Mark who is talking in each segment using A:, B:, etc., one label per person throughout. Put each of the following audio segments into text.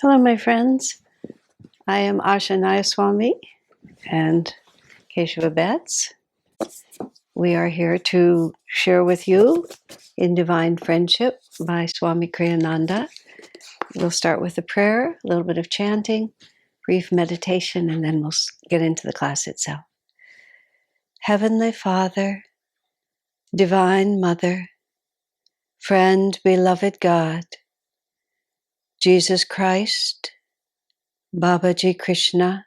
A: Hello, my friends. I am Asha Nayaswami and Keshav Betts. We are here to share with you In Divine Friendship by Swami Kriyananda. We'll start with a prayer, a little bit of chanting, brief meditation, and then we'll get into the class itself. Heavenly Father, Divine Mother, Friend, Beloved God, Jesus Christ, Babaji Krishna,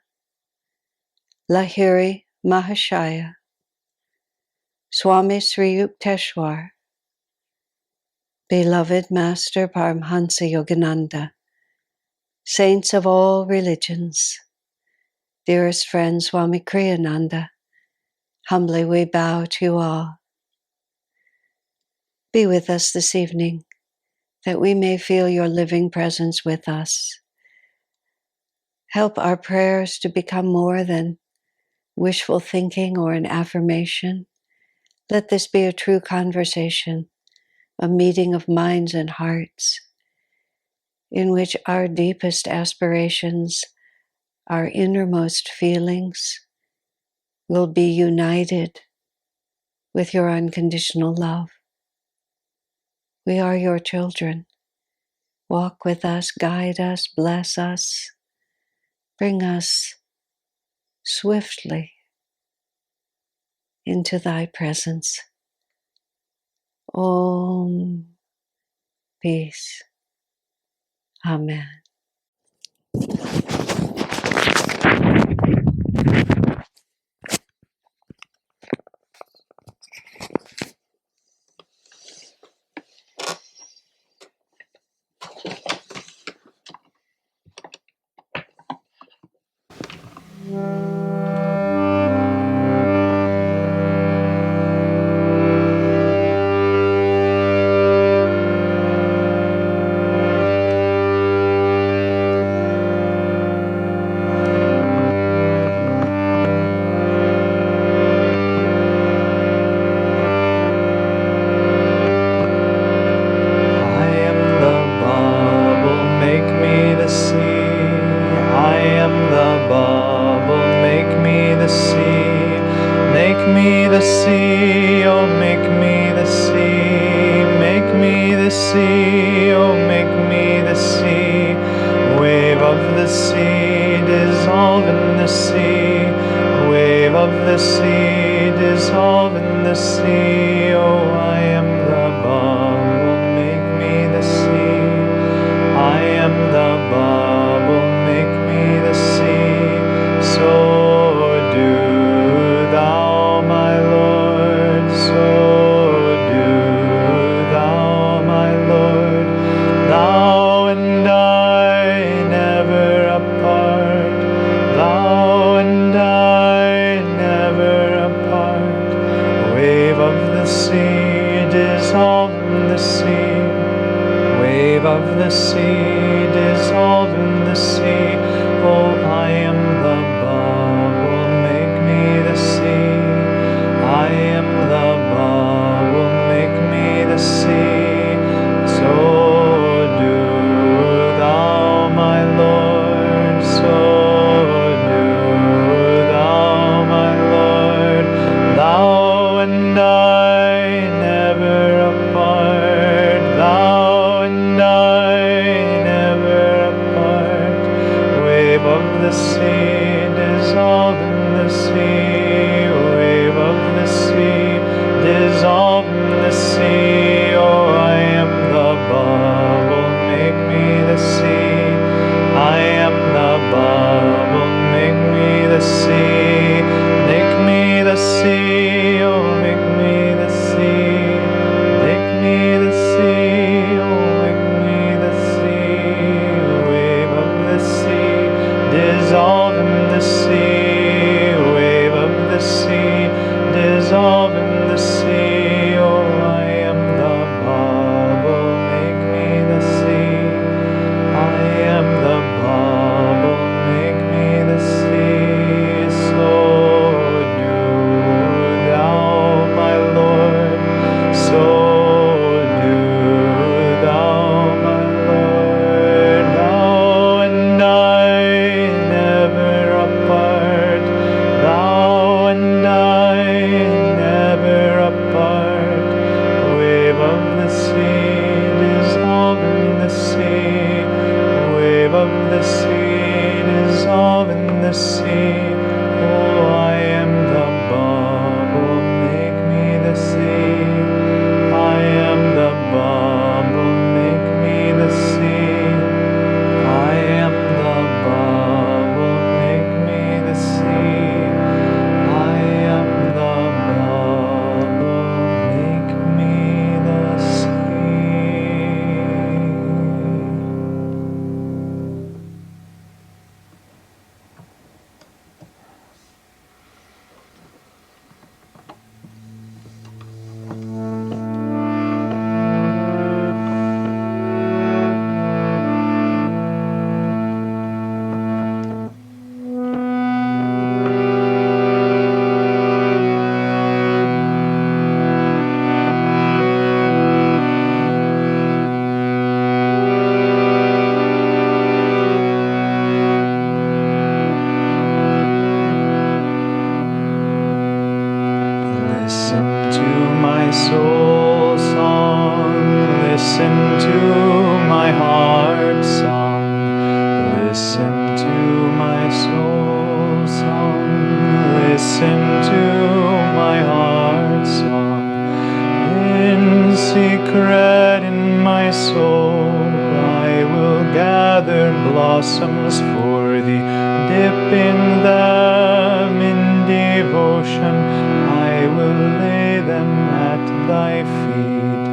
A: Lahiri Mahashaya, Swami Sri Yukteswar, Beloved Master Paramhansa Yogananda, Saints of all religions, dearest friend Swami Kriyananda, humbly we bow to you all. Be with us this evening, that we may feel your living presence with us. Help our prayers to become more than wishful thinking or an affirmation. Let this be a true conversation, a meeting of minds and hearts, in which our deepest aspirations, our innermost feelings, will be united with your unconditional love. We are your children. Walk with us, guide us, bless us, bring us swiftly into thy presence. Om, peace. Amen.
B: So soul song. Listen to my heart song. Listen to my soul song. Listen to my heart song. In secret in my soul, I will gather blossoms for thee, dipping them in devotion. I will lay them at thy feet.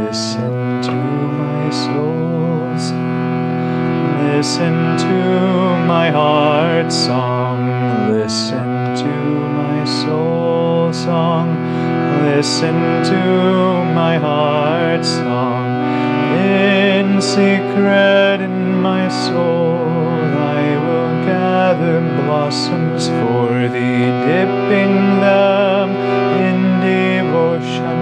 B: Listen to my soul song. Listen to my heart song. Listen to my soul song. Listen to my heart song. In secret in my soul, I will gather blossoms for thee, dipping them in devotion.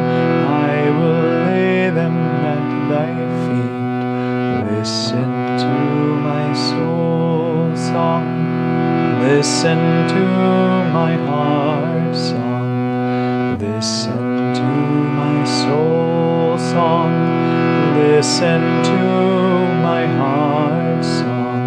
B: I will lay them at thy feet. Listen to my soul song. Listen to my heart song. Listen to my soul song. Listen to my heart song.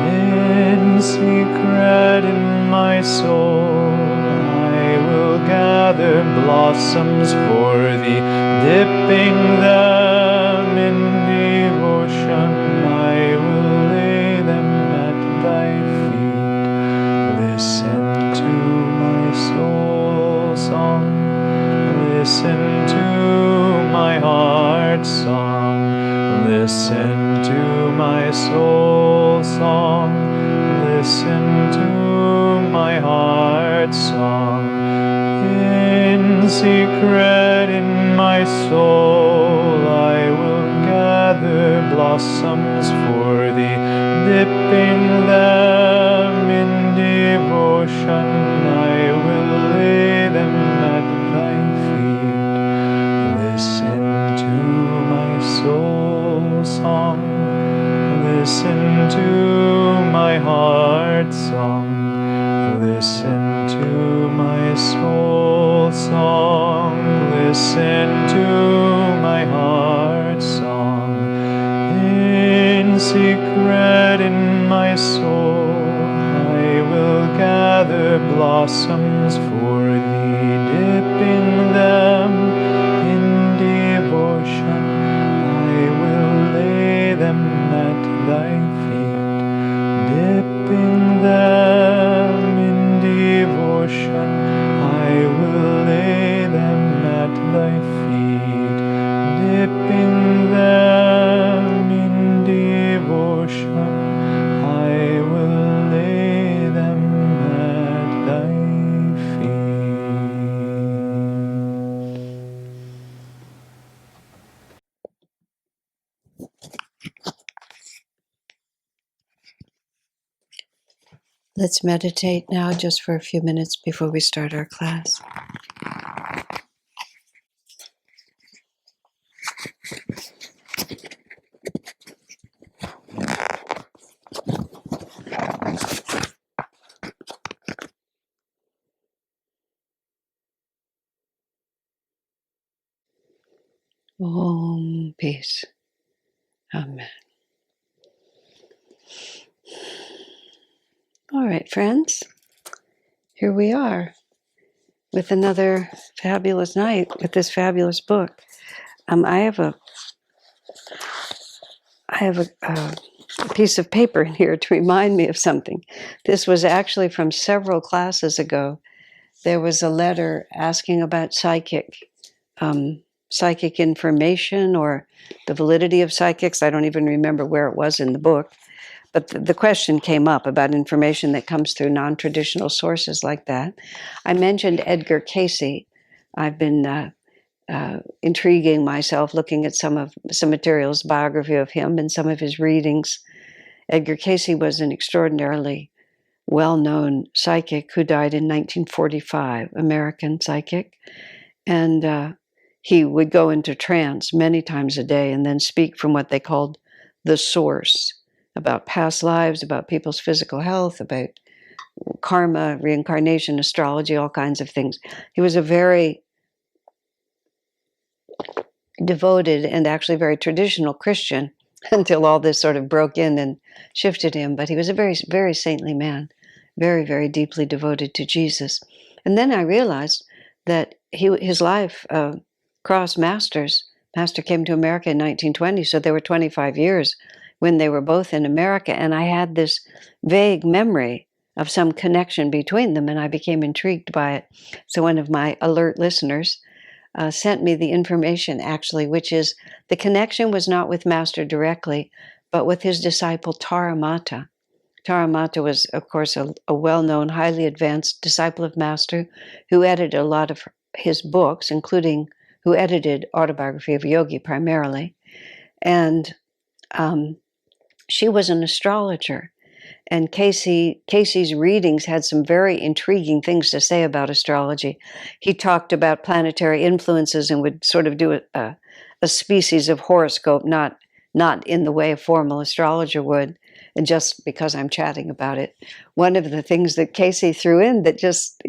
B: In secret in my soul, I will gather blossoms for thee, dipping them in devotion. I will lay them at thy feet. Listen to my soul song. Listen to my heart song. Listen to my soul song. Listen to my heart song. In secret in my soul, I will gather blossoms for thee, dipping them in devotion. I will lay them at thy feet. Listen to my soul song. Listen to my heart song. Listen to my soul song. Listen to my heart song. In secret in my soul, I will gather blossoms for thee, dipping them in devotion. I will lay them at thy feet, dipping them in devotion. I will lay them at thy feet, dipping them in devotion. I will lay them at thy feet.
A: Let's meditate now just for a few minutes before we start our class. Om, peace. Amen. All right, friends, here we are with another fabulous night with this fabulous book. I have a piece of paper in here to remind me of something. This was actually from several classes ago. There was a letter asking about psychic information or the validity of psychics. I don't even remember where it was in the book. But the question came up about information that comes through non-traditional sources like that. I mentioned Edgar Casey. I've been intriguing myself, looking at some materials, biography of him, and some of his readings. Edgar Casey was an extraordinarily well-known psychic who died in 1945, American psychic, and he would go into trance many times a day and then speak from what they called the source, about past lives, about people's physical health, about karma, reincarnation, astrology, all kinds of things. He was a very devoted and actually very traditional Christian until all this sort of broke in and shifted him. But he was a very, very saintly man, very, very deeply devoted to Jesus. And then I realized that his life crossed masters. Master came to America in 1920, so there were 25 years when they were both in America. And I had this vague memory of some connection between them, and I became intrigued by it. So one of my alert listeners sent me the information, actually, which is the connection was not with Master directly, but with his disciple Taramata. Taramata was, of course, a well-known, highly advanced disciple of Master who edited a lot of his books, including who edited Autobiography of a Yogi primarily. And she was an astrologer. And Casey's readings had some very intriguing things to say about astrology. He talked about planetary influences and would sort of do a species of horoscope, not in the way a formal astrologer would. And just because I'm chatting about it, one of the things that Casey threw in that just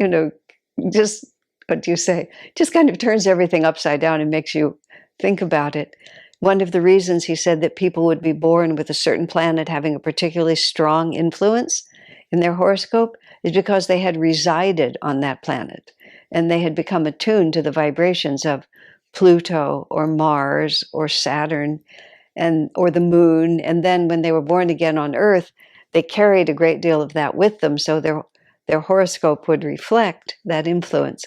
A: what do you say, just kind of turns everything upside down and makes you think about it. One of the reasons he said that people would be born with a certain planet having a particularly strong influence in their horoscope is because they had resided on that planet and they had become attuned to the vibrations of Pluto or Mars or Saturn or the moon. And then when they were born again on Earth, they carried a great deal of that with them, so their horoscope would reflect that influence.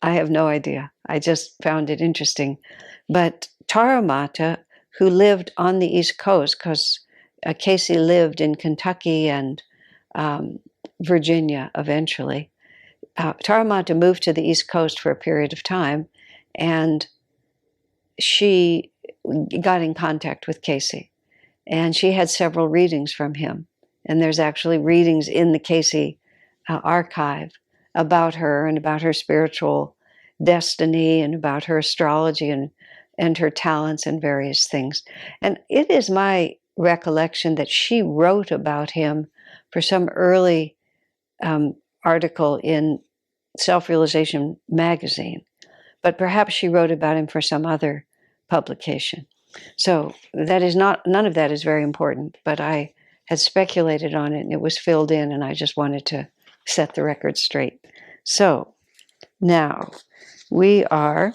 A: I have no idea. I just found it interesting. But Taramata, who lived on the East Coast, because Casey lived in Kentucky and Virginia eventually. Taramata moved to the East Coast for a period of time, and she got in contact with Casey. And she had several readings from him. And there's actually readings in the Casey archive about her and about her spiritual destiny and about her astrology and her talents and various things. And it is my recollection that she wrote about him for some early article in Self-Realization magazine, but perhaps she wrote about him for some other publication. So none of that is very important, but I had speculated on it and it was filled in, and I just wanted to set the record straight. So now we are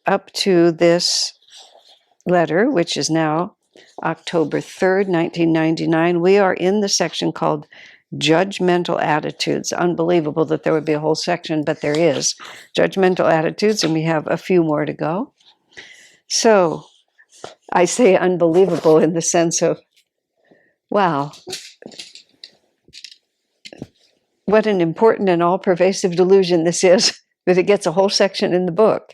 A: up to this letter, which is now October 3rd, 1999. We are in the section called Judgmental Attitudes. Unbelievable that there would be a whole section, but there is. Judgmental Attitudes, and we have a few more to go. So I say unbelievable in the sense of, wow, what an important and all-pervasive delusion this is, that it gets a whole section in the book.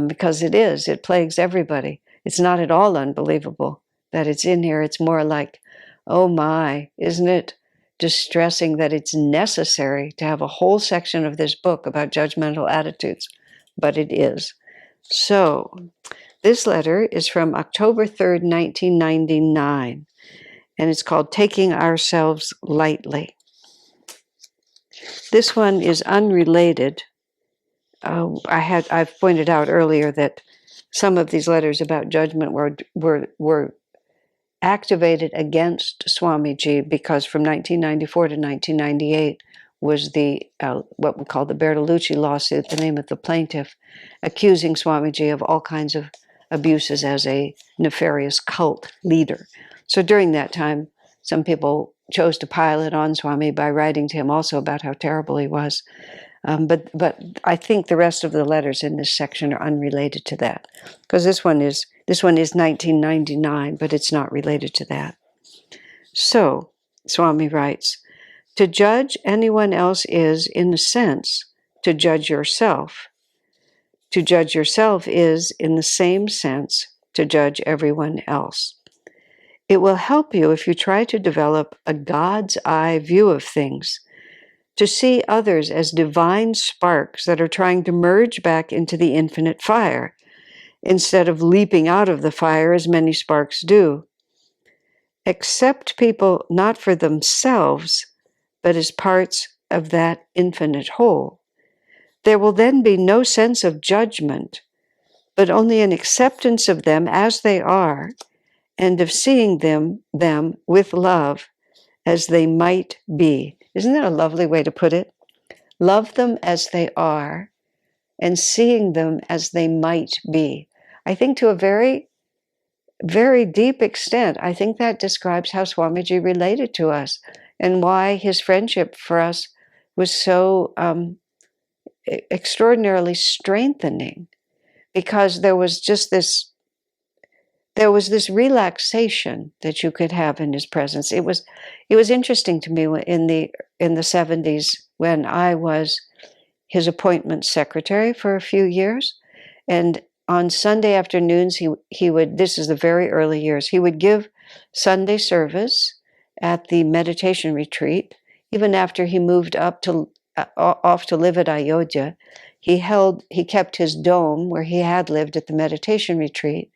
A: Because it plagues everybody. It's not at all unbelievable that it's in here. It's more like, oh my, isn't it distressing that it's necessary to have a whole section of this book about judgmental attitudes? But it is. So this letter is from October 3rd, 1999, and it's called Taking Ourselves Lightly. This one is unrelated. I've pointed out earlier that some of these letters about judgment were activated against Swamiji because from 1994 to 1998 was the what we call the Bertolucci lawsuit, the name of the plaintiff, accusing Swamiji of all kinds of abuses as a nefarious cult leader. So during that time, some people chose to pile it on Swami by writing to him also about how terrible he was. But I think the rest of the letters in this section are unrelated to that, because this one is 1999, but it's not related to that. So Swami writes, to judge anyone else is, in a sense, to judge yourself. To judge yourself is, in the same sense, to judge everyone else. It will help you if you try to develop a God's eye view of things, to see others as divine sparks that are trying to merge back into the infinite fire, instead of leaping out of the fire as many sparks do. Accept people not for themselves, but as parts of that infinite whole. There will then be no sense of judgment, but only an acceptance of them as they are, and of seeing them with love as they might be. Isn't that a lovely way to put it? Love them as they are, and seeing them as they might be. I think to a very, very deep extent, I think that describes how Swamiji related to us and why his friendship for us was so extraordinarily strengthening, because there was this relaxation that you could have in his presence. It was interesting to me in the 70s, when I was his appointment secretary for a few years, and on Sunday afternoons he would, this is the very early years, he would give Sunday service at the meditation retreat. Even after he moved up to off to live at Ayodhya, he kept his dome where he had lived at the meditation retreat,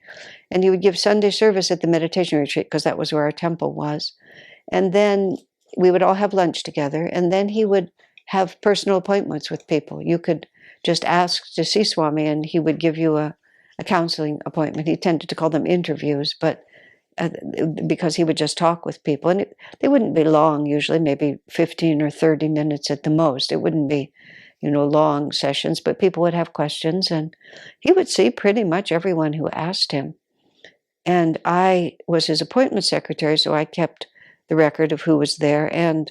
A: and he would give Sunday service at the meditation retreat because that was where our temple was. And then we would all have lunch together, and then he would have personal appointments with people. You could just ask to see Swami, and he would give you a counseling appointment. He tended to call them interviews, but because he would just talk with people. And they wouldn't be long, usually maybe 15 or 30 minutes at the most. It wouldn't be, long sessions, but people would have questions, and he would see pretty much everyone who asked him. And I was his appointment secretary, so I kept the record of who was there. And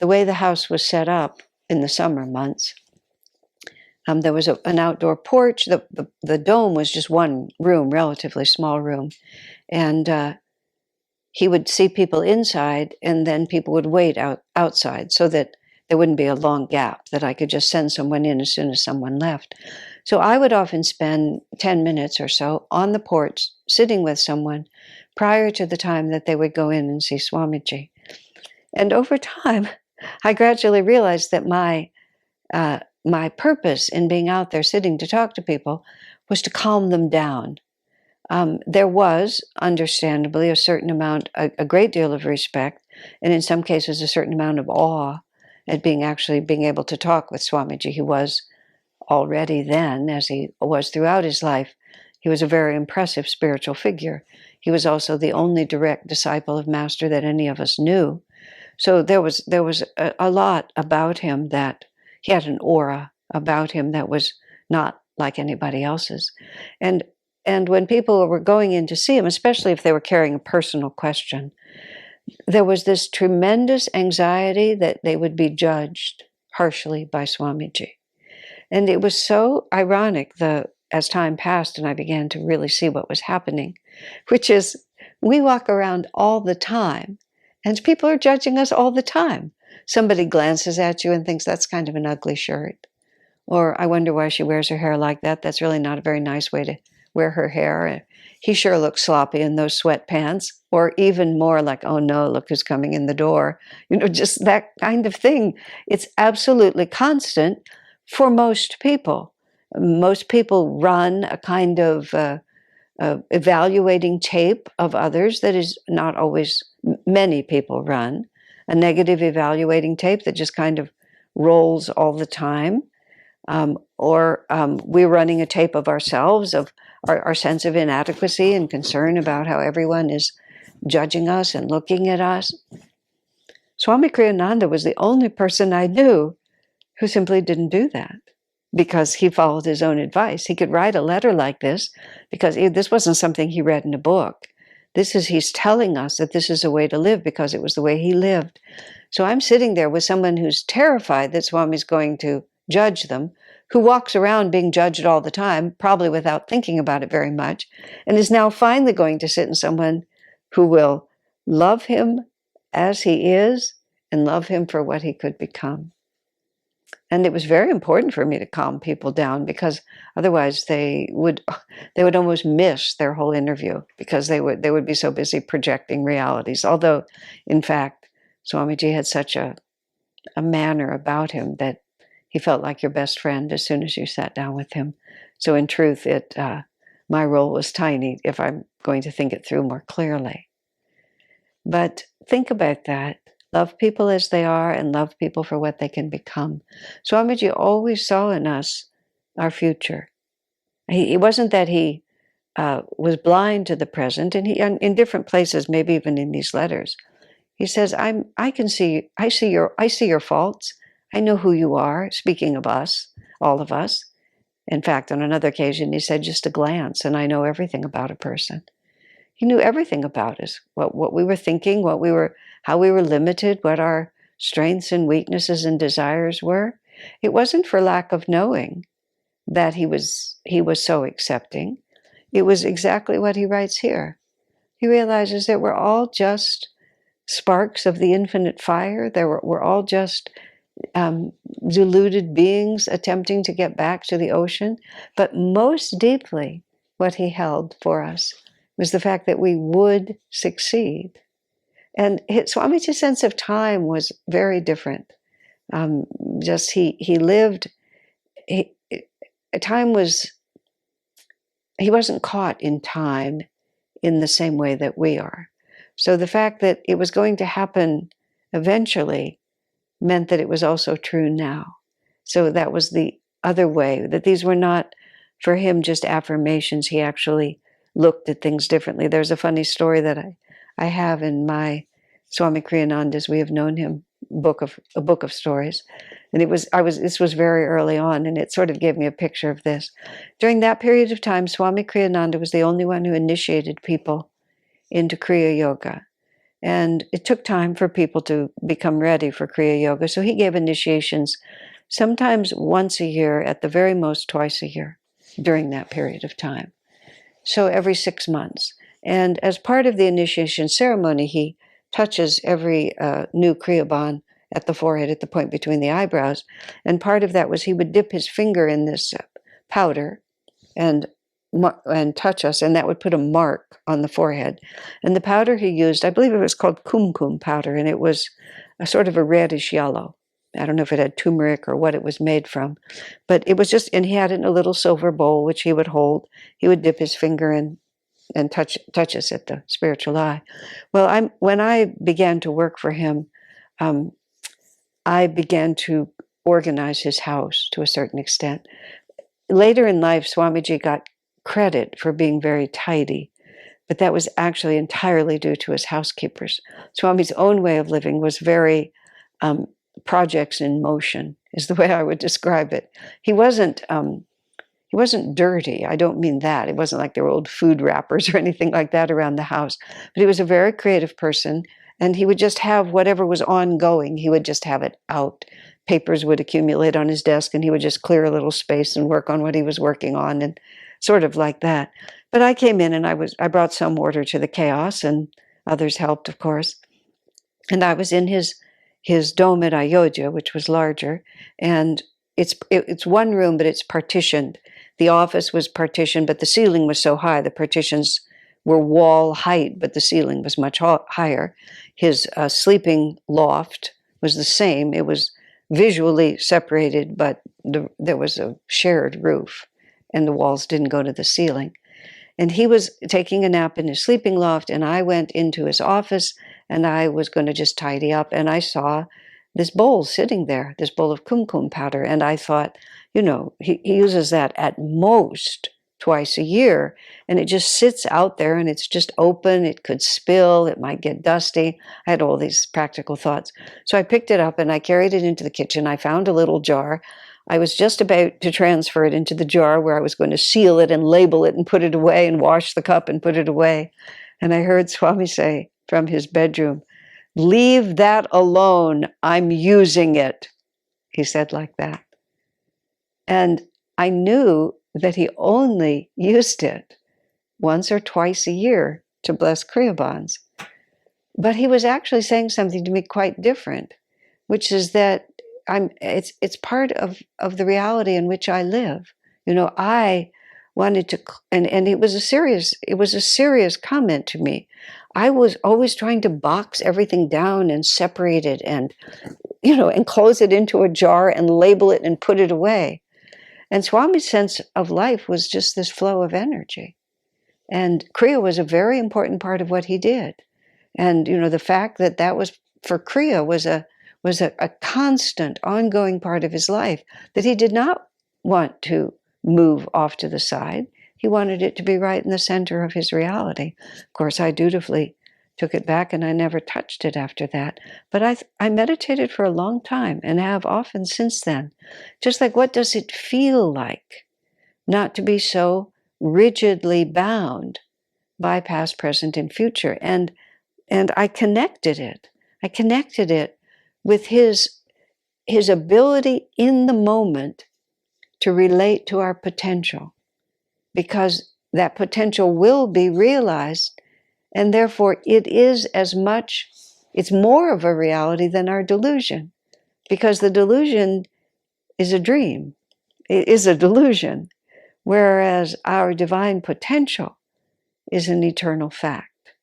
A: the way the house was set up in the summer months, there was an outdoor porch. The dome was just one room, relatively small room. And he would see people inside, and then people would wait outside so that there wouldn't be a long gap, that I could just send someone in as soon as someone left. So I would often spend 10 minutes or so on the porch sitting with someone prior to the time that they would go in and see Swamiji. And over time, I gradually realized that my purpose in being out there sitting to talk to people was to calm them down. There was, understandably, a certain amount, a great deal of respect, and in some cases a certain amount of awe at being able to talk with Swamiji. He was already then, as he was throughout his life, he was a very impressive spiritual figure. He was also the only direct disciple of Master that any of us knew. So there was a lot about him, that he had an aura about him that was not like anybody else's. And when people were going in to see him, especially if they were carrying a personal question, there was this tremendous anxiety that they would be judged harshly by Swamiji. And it was so ironic as time passed and I began to really see what was happening, which is we walk around all the time and people are judging us all the time. Somebody glances at you and thinks that's kind of an ugly shirt. Or I wonder why she wears her hair like that. That's really not a very nice way to wear her hair. He sure looks sloppy in those sweatpants. Or even more like, oh no, look who's coming in the door. Just that kind of thing. It's absolutely constant for most people. Most people run a kind of evaluating tape of others that is not always, many people run a negative evaluating tape that just kind of rolls all the time. Or we're running a tape of ourselves, of our sense of inadequacy and concern about how everyone is judging us and looking at us. Swami Kriyananda was the only person I knew who simply didn't do that, because he followed his own advice. He could write a letter like this because this wasn't something he read in a book. He's telling us that this is a way to live because it was the way he lived. So I'm sitting there with someone who's terrified that Swami's going to judge them, who walks around being judged all the time, probably without thinking about it very much, and is now finally going to sit in someone who will love him as he is and love him for what he could become. And it was very important for me to calm people down, because otherwise they would almost miss their whole interview, because they would be so busy projecting realities. Although, in fact, Swamiji had such a manner about him that he felt like your best friend as soon as you sat down with him. So in truth, my role was tiny if I'm going to think it through more clearly. But think about that. Love people as they are and love people for what they can become. Swamiji always saw in us our future. It wasn't that he was blind to the present, and he, in different places, maybe even in these letters, he says, I see your faults. I know who you are," speaking of us, all of us. In fact, on another occasion, he said, "Just a glance, and I know everything about a person." He knew everything about us, what we were thinking, how we were limited, what our strengths and weaknesses and desires were. It wasn't for lack of knowing that he was so accepting. It was exactly what he writes here. He realizes that we're all just sparks of the infinite fire. We're all just um, deluded beings attempting to get back to the ocean. But most deeply, what he held for us was the fact that we would succeed. And Swamiji's sense of time was very different. Just he lived. He, time was. He wasn't caught in time in the same way that we are. So the fact that it was going to happen eventually meant that it was also true now. So that was the other way, that these were not for him just affirmations. He actually looked at things differently. There's a funny story that I have in my Swami Kriyananda, as we have known him, a book of stories. And this was very early on, and it sort of gave me a picture of this. During that period of time, Swami Kriyananda was the only one who initiated people into Kriya Yoga. And it took time for people to become ready for Kriya Yoga. So he gave initiations sometimes once a year, at the very most twice a year during that period of time. So every 6 months. And as part of the initiation ceremony, he touches every new Kriyaban at the forehead, at the point between the eyebrows. And part of that was he would dip his finger in this powder and touch us, and that would put a mark on the forehead. And the powder he used, I believe it was called kumkum powder, and it was a sort of a reddish yellow. I don't know if it had turmeric or what it was made from, but it was just, and he had it in a little silver bowl, which he would hold. He would dip his finger in and touch us at the spiritual eye. Well, when I began to work for him, I began to organize his house to a certain extent. Later in life, Swamiji got credit for being very tidy, but that was actually entirely due to his housekeepers. Swami's own way of living was very projects in motion, is the way I would describe it. He wasn't dirty. I don't mean that. It wasn't like there were old food wrappers or anything like that around the house. But he was a very creative person, and he would just have whatever was ongoing, he would just have it out. Papers would accumulate on his desk, and he would just clear a little space and work on what he was working on, and sort of like that. But I came in and I brought some order to the chaos, and others helped, of course. And I was in his dome at Ayodhya, which was larger, and it's one room, but it's partitioned. The office was partitioned, but the ceiling was so high. The partitions were wall height, but the ceiling was much higher. His sleeping loft was the same. It was visually separated, but there was a shared roof, and the walls didn't go to the ceiling. And he was taking a nap in his sleeping loft, and I went into his office, and I was going to just tidy up, and I saw this bowl sitting there, this bowl of kumkum powder, and I thought, he uses that at most twice a year, and it just sits out there, and it's just open. It could spill. It might get dusty. I had all these practical thoughts. So I picked it up, and I carried it into the kitchen. I found a little jar. I was just about to transfer it into the jar where I was going to seal it and label it and put it away and wash the cup and put it away. And I heard Swami say from his bedroom, "Leave that alone. I'm using it." He said like that. And I knew that he only used it once or twice a year to bless Kriyabans. But he was actually saying something to me quite different, which is that it's part of the reality in which I live. I wanted to, and it was a serious comment to me. I was always trying to box everything down and separate it and close it into a jar and label it and put it away. And Swami's sense of life was just this flow of energy. And Kriya was a very important part of what he did. And the fact that was for Kriya was a constant, ongoing part of his life that he did not want to move off to the side. He wanted it to be right in the center of his reality. Of course, I dutifully took it back and I never touched it after that. But I meditated for a long time and have often since then. Just like, what does it feel like not to be so rigidly bound by past, present, and future? And I connected it. I connected it with his ability in the moment to relate to our potential, because that potential will be realized, and therefore it is as much, it's more of a reality than our delusion, because the delusion is a dream. It is a delusion, whereas our divine potential is an eternal fact.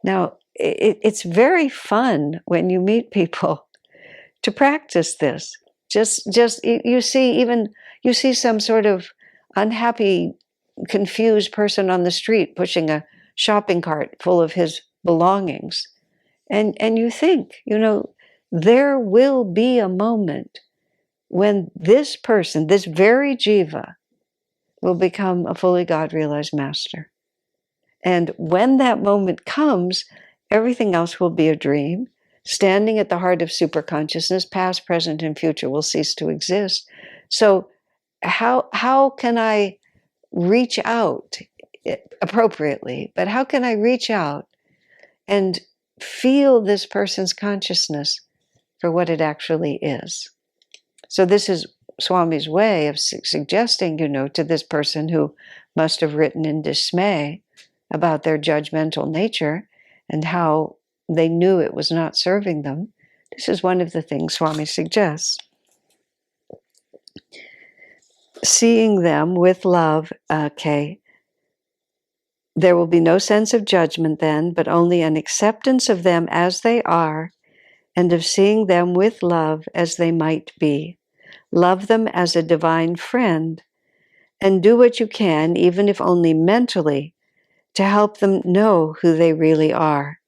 A: Now, it's very fun when you meet people to practice this. Just you see some sort of unhappy, confused person on the street pushing a shopping cart full of his belongings, and you think, there will be a moment when this person, this very jiva, will become a fully God-realized master. And when that moment comes, everything else will be a dream. Standing at the heart of superconsciousness, past, present, and future will cease to exist. So how can I reach out appropriately? But how can I reach out and feel this person's consciousness for what it actually is? So this is Swami's way of suggesting, to this person who must have written in dismay about their judgmental nature and how they knew it was not serving them. This is one of the things Swami suggests. Seeing them with love, there will be no sense of judgment then, but only an acceptance of them as they are, and of seeing them with love as they might be. Love them as a divine friend, and do what you can, even if only mentally, to help them know who they really are.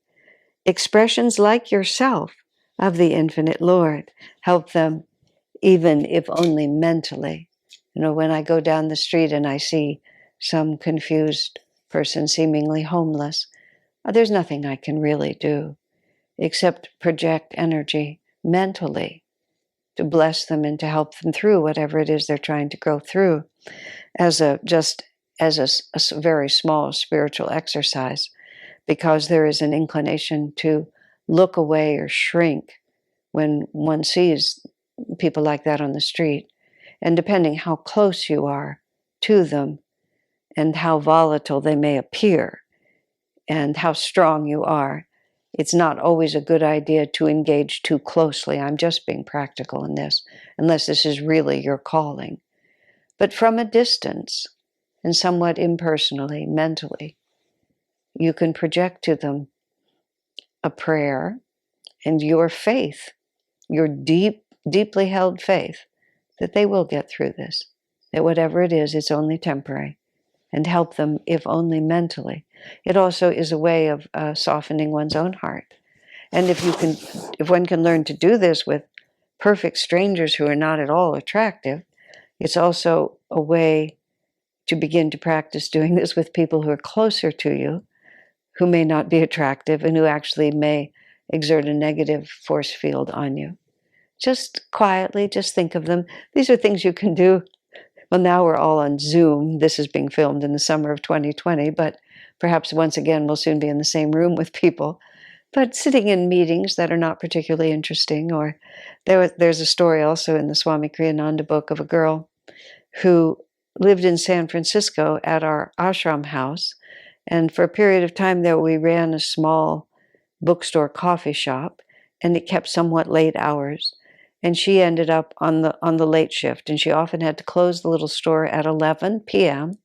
A: Expressions like yourself of the infinite Lord. Help them, even if only mentally. When I go down the street and I see some confused person seemingly homeless, there's nothing I can really do except project energy mentally to bless them and to help them through whatever it is they're trying to go through, as a very small spiritual exercise, because there is an inclination to look away or shrink when one sees people like that on the street. And depending how close you are to them and how volatile they may appear and how strong you are, it's not always a good idea to engage too closely. I'm just being practical in this, unless this is really your calling. But from a distance and somewhat impersonally, mentally, you can project to them a prayer and your faith, your deeply held faith, that they will get through this, that whatever it is, it's only temporary, and help them, if only mentally. It also is a way of softening one's own heart. And if one can learn to do this with perfect strangers who are not at all attractive, it's also a way to begin to practice doing this with people who are closer to you, who may not be attractive and who actually may exert a negative force field on you. Just quietly, just think of them. These are things you can do. Well, now we're all on Zoom. This is being filmed in the summer of 2020, but perhaps once again we'll soon be in the same room with people. But sitting in meetings that are not particularly interesting, or there's a story also in the Swami Kriyananda book of a girl who lived in San Francisco at our ashram house, and for a period of time there we ran a small bookstore coffee shop, and it kept somewhat late hours. And she ended up on the late shift, and she often had to close the little store at 11 p.m.,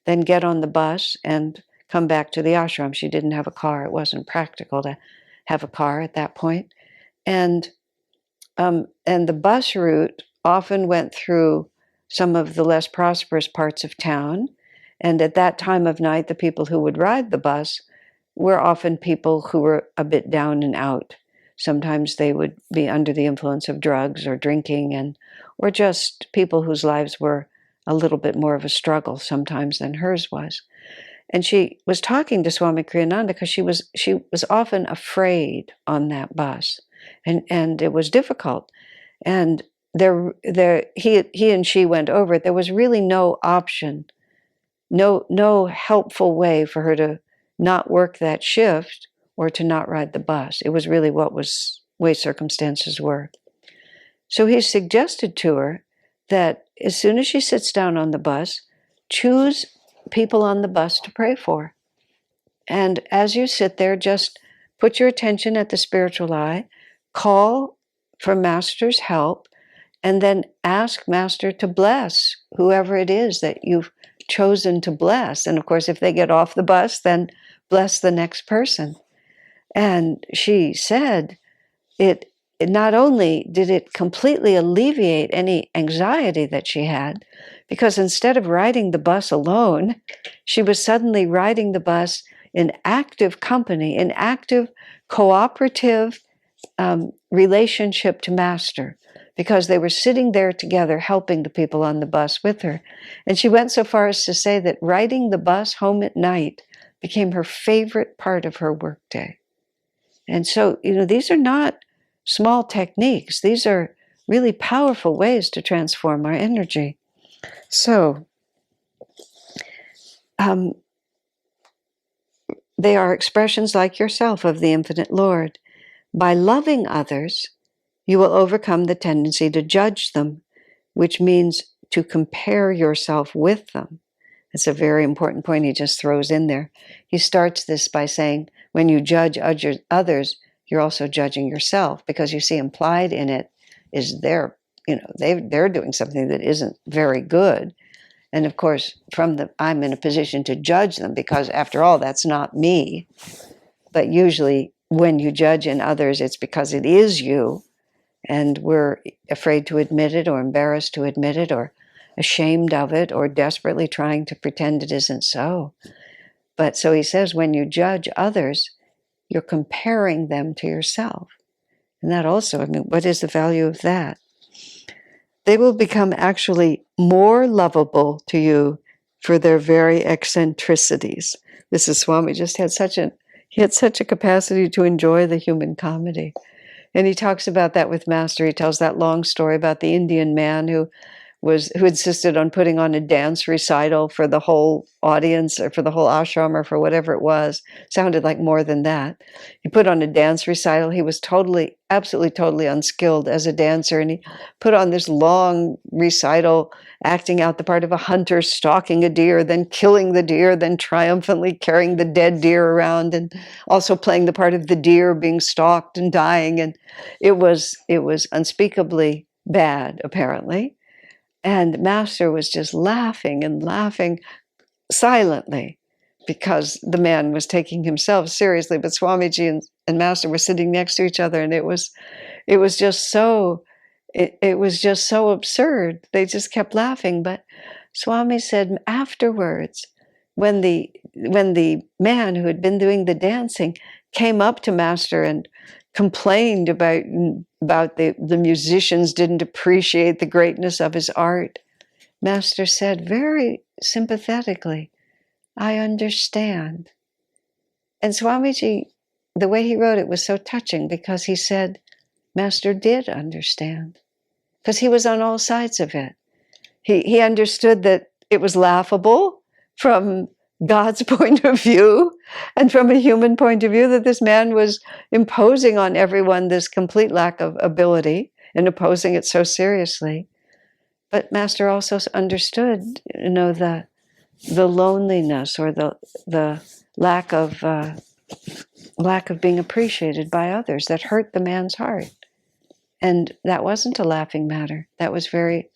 A: then get on the bus and come back to the ashram. She didn't have a car. It wasn't practical to have a car at that point. And the bus route often went through some of the less prosperous parts of town. And at that time of night, the people who would ride the bus were often people who were a bit down and out. Sometimes they would be under the influence of drugs or drinking, or just people whose lives were a little bit more of a struggle sometimes than hers was. And she was talking to Swami Kriyananda because she was often afraid on that bus, and it was difficult. And he and she went over it. There was really no option, no helpful way for her to not work that shift or to not ride the bus. It was really way circumstances were. So he suggested to her that as soon as she sits down on the bus, choose people on the bus to pray for. And as you sit there, just put your attention at the spiritual eye, call for Master's help, and then ask Master to bless whoever it is that you've chosen to bless. And of course, if they get off the bus, then bless the next person. And she said, it not only did it completely alleviate any anxiety that she had, because instead of riding the bus alone, she was suddenly riding the bus in active company, in active cooperative relationship to Master, because they were sitting there together helping the people on the bus with her. And she went so far as to say that riding the bus home at night became her favorite part of her workday. And so, these are not small techniques. These are really powerful ways to transform our energy. So, they are expressions like yourself of the infinite Lord. By loving others, you will overcome the tendency to judge them, which means to compare yourself with them. That's a very important point he just throws in there. He starts this by saying, when you judge others, you're also judging yourself, because you see implied in it is they're doing something that isn't very good. And of course, I'm in a position to judge them, because after all, that's not me. But usually when you judge in others, it's because it is you, and we're afraid to admit it, or embarrassed to admit it, or ashamed of it, or desperately trying to pretend it isn't so. But so he says, when you judge others, you're comparing them to yourself. And that also, what is the value of that? They will become actually more lovable to you for their very eccentricities. This is Swami just had such a capacity to enjoy the human comedy. And he talks about that with Master. He tells that long story about the Indian man who insisted on putting on a dance recital for the whole audience, or for the whole ashram, or for whatever it was. Sounded like more than that. He put on a dance recital. He was absolutely totally unskilled as a dancer, and he put on this long recital, acting out the part of a hunter stalking a deer, then killing the deer, then triumphantly carrying the dead deer around, and also playing the part of the deer being stalked and dying. And it was unspeakably bad, apparently. And Master was just laughing and laughing silently, because the man was taking himself seriously. But Swamiji and Master were sitting next to each other, and it was just so absurd. They just kept laughing. But Swami said afterwards, when the man who had been doing the dancing came up to Master and complained about the musicians didn't appreciate the greatness of his art, Master said very sympathetically, "I understand." And Swamiji, the way he wrote it was so touching, because he said Master did understand, because he was on all sides of it. He understood that it was laughable from God's point of view, and from a human point of view, that this man was imposing on everyone this complete lack of ability, and imposing it so seriously. But Master also understood, the loneliness, or the lack of being appreciated by others, that hurt the man's heart. And that wasn't a laughing matter. That was very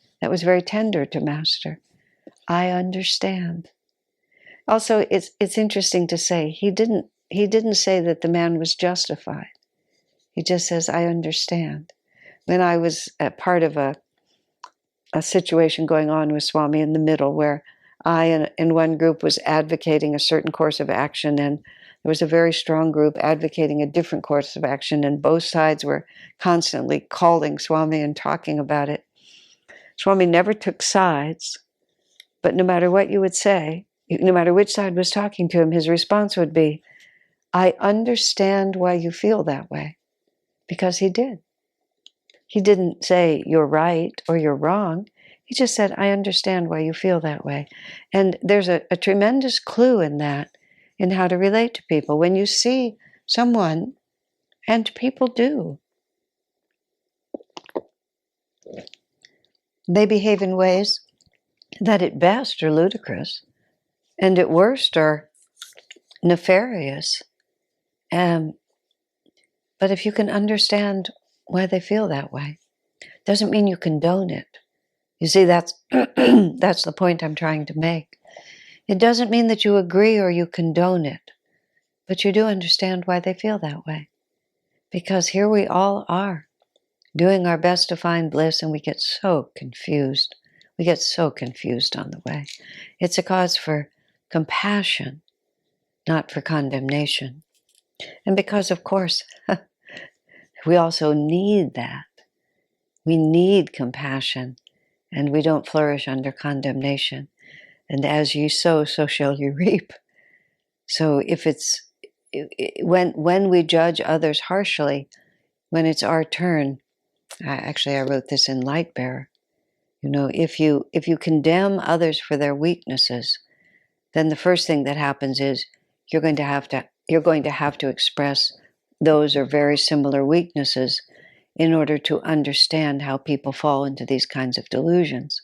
A: tender to Master. I understand. Also, it's interesting to say, he didn't say that the man was justified. He just says, I understand. When I was a part of a situation going on with Swami in the middle, where I, in one group, was advocating a certain course of action, and there was a very strong group advocating a different course of action, and both sides were constantly calling Swami and talking about it. Swami never took sides, But no matter what you would say, no matter which side was talking to him, his response would be, I understand why you feel that way. Because he did. He didn't say you're right or you're wrong. He just said, I understand why you feel that way. And there's a tremendous clue in that, in how to relate to people. When you see someone, and people do, they behave in ways that at best are ludicrous and at worst are nefarious. But if you can understand why they feel that way, doesn't mean you condone it. You see, that's that's the point I'm trying to make. It doesn't mean that you agree or you condone it, but you do understand why they feel that way. Because here we all are, doing our best to find bliss, and we get so confused. We get so confused on the way. It's a cause for compassion, not for condemnation. And because, of course, we also need that. We need compassion, and we don't flourish under condemnation. And as you sow, so shall you reap. So if it's when we judge others harshly, when it's our turn, I wrote this in Light Bearer. If you condemn others for their weaknesses, then the first thing that happens is you're going to have to express those or very similar weaknesses in order to understand how people fall into these kinds of delusions.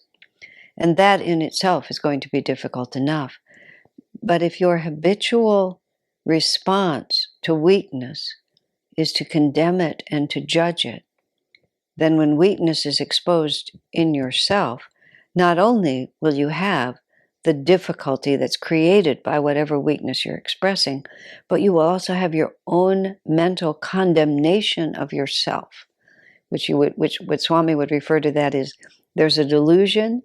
A: And that in itself is going to be difficult enough. But if your habitual response to weakness is to condemn it and to judge it, then when weakness is exposed in yourself, not only will you have the difficulty that's created by whatever weakness you're expressing, but you will also have your own mental condemnation of yourself, which what Swami would refer to that is there's a delusion,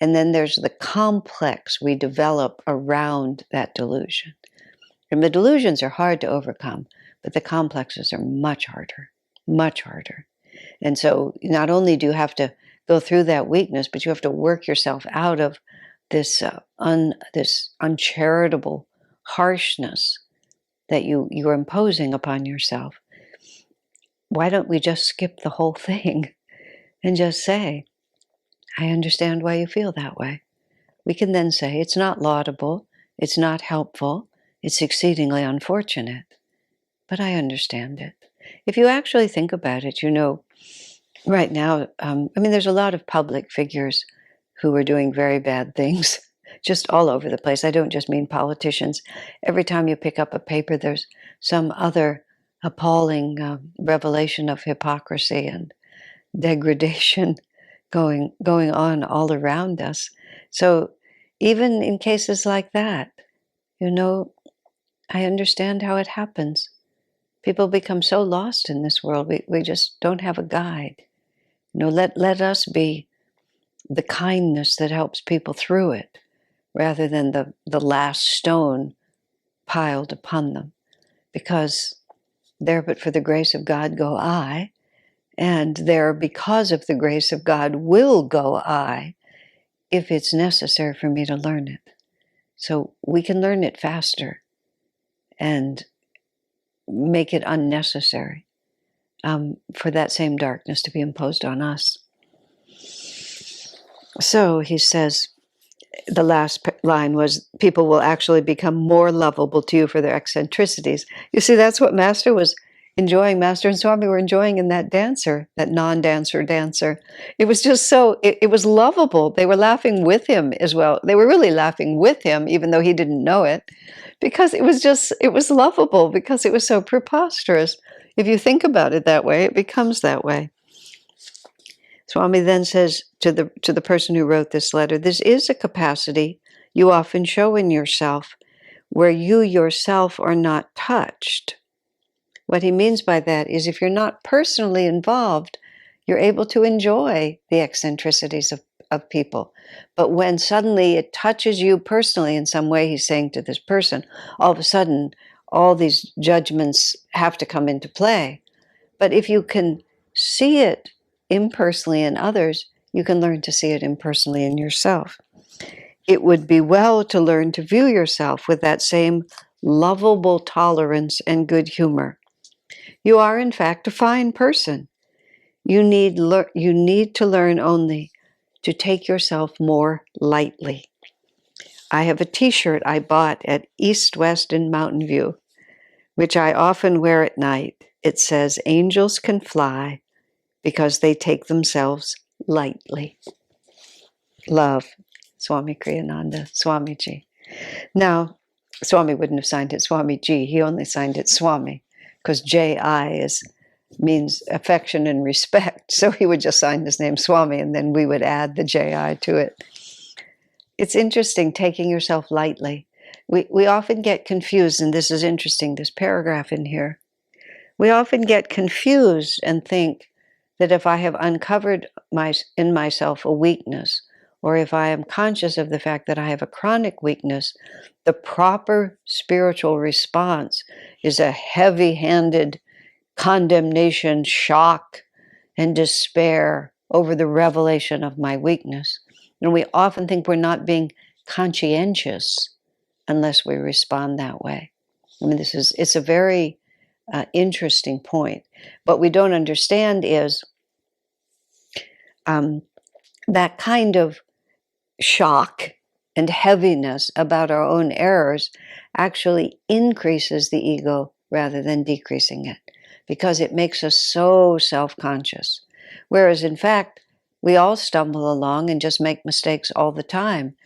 A: and then there's the complex we develop around that delusion. And the delusions are hard to overcome, but the complexes are much harder, much harder. And so not only do you have to go through that weakness, but you have to work yourself out of this this uncharitable harshness that you're imposing upon yourself. Why don't we just skip the whole thing and just say, I understand why you feel that way. We can then say, it's not laudable, it's not helpful, it's exceedingly unfortunate, but I understand it. If you actually think about it, right now, there's a lot of public figures who are doing very bad things, just all over the place. I don't just mean politicians. Every time you pick up a paper, there's some other appalling revelation of hypocrisy and degradation going on all around us. So even in cases like that, I understand how it happens. People become so lost in this world, we just don't have a guide. Let us be the kindness that helps people through it, rather than the last stone piled upon them. Because there but for the grace of God go I, and there because of the grace of God will go I, if it's necessary for me to learn it. So we can learn it faster and make it unnecessary for that same darkness to be imposed on us. So he says, the last line was, people will actually become more lovable to you for their eccentricities. You see, that's what Master was enjoying. Master and Swami were enjoying in that dancer, that non-dancer dancer. It was just so, it was lovable. They were laughing with him as well. They were really laughing with him, even though he didn't know it, because it was lovable, because it was so preposterous. If you think about it that way, it becomes that way. Swami then says to the person who wrote this letter, this is a capacity you often show in yourself where you yourself are not touched. What he means by that is if you're not personally involved, you're able to enjoy the eccentricities of people. But when suddenly it touches you personally in some way, he's saying to this person, all of a sudden, all these judgments have to come into play. But if you can see it impersonally in others, you can learn to see it impersonally in yourself. it would be well to learn to view yourself with that same lovable tolerance and good humor. You are, in fact, a fine person. You need to learn only to take yourself more lightly. I have a t-shirt I bought at East West in Mountain View, which I often wear at night. It says, "Angels can fly because they take themselves lightly." Love, Swami Kriyananda, Swamiji. Now, Swami wouldn't have signed it Swamiji. He only signed it Swami because J.I. means affection and respect. So he would just sign his name Swami, and then we would add the J.I. to it. It's interesting taking yourself lightly. We often get confused, and this is interesting, this paragraph in here. We often get confused and think that if I have uncovered in myself a weakness, or if I am conscious of the fact that I have a chronic weakness, the proper spiritual response is a heavy-handed condemnation, shock, and despair over the revelation of my weakness. And we often think we're not being conscientious unless we respond that way. I mean, it's a very interesting point. What we don't understand is that kind of shock and heaviness about our own errors actually increases the ego rather than decreasing it, because it makes us so self-conscious. Whereas, in fact, we all stumble along and just make mistakes all the time.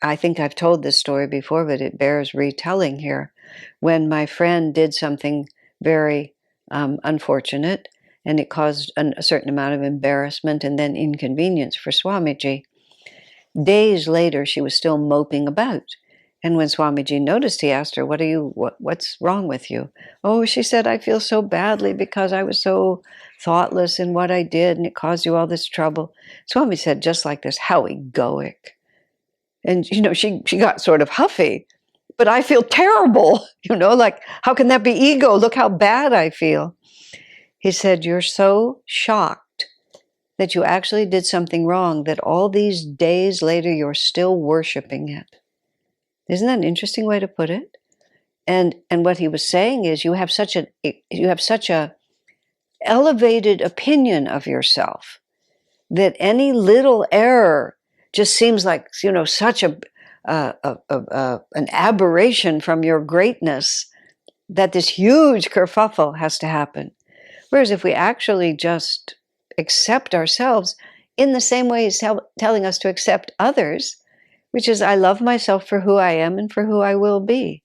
A: I think I've told this story before, but it bears retelling here. When my friend did something very unfortunate, and it caused a certain amount of embarrassment and then inconvenience for Swamiji, days later she was still moping about. And when Swamiji noticed, he asked her, what's wrong with you? Oh, she said, I feel so badly because I was so thoughtless in what I did and it caused you all this trouble. Swami said, just like this, how egoic. And, she got sort of huffy, but I feel terrible, like, how can that be ego? Look how bad I feel. He said, you're so shocked that you actually did something wrong that all these days later you're still worshiping it. Isn't that an interesting way to put it? And what he was saying is you have such a elevated opinion of yourself that any little error just seems like such an aberration from your greatness that this huge kerfuffle has to happen. Whereas if we actually just accept ourselves in the same way he's telling us to accept others, which is I love myself for who I am and for who I will be.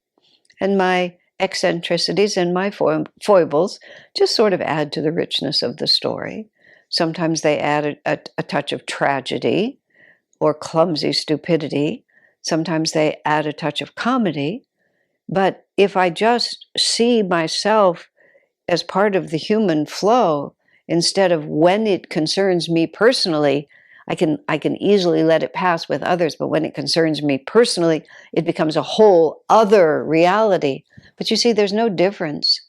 A: And my eccentricities and my foibles just sort of add to the richness of the story. Sometimes they add a touch of tragedy or clumsy stupidity. Sometimes they add a touch of comedy. But if I just see myself as part of the human flow, instead of when it concerns me personally, I can easily let it pass with others, but when it concerns me personally, it becomes a whole other reality. But you see, there's no difference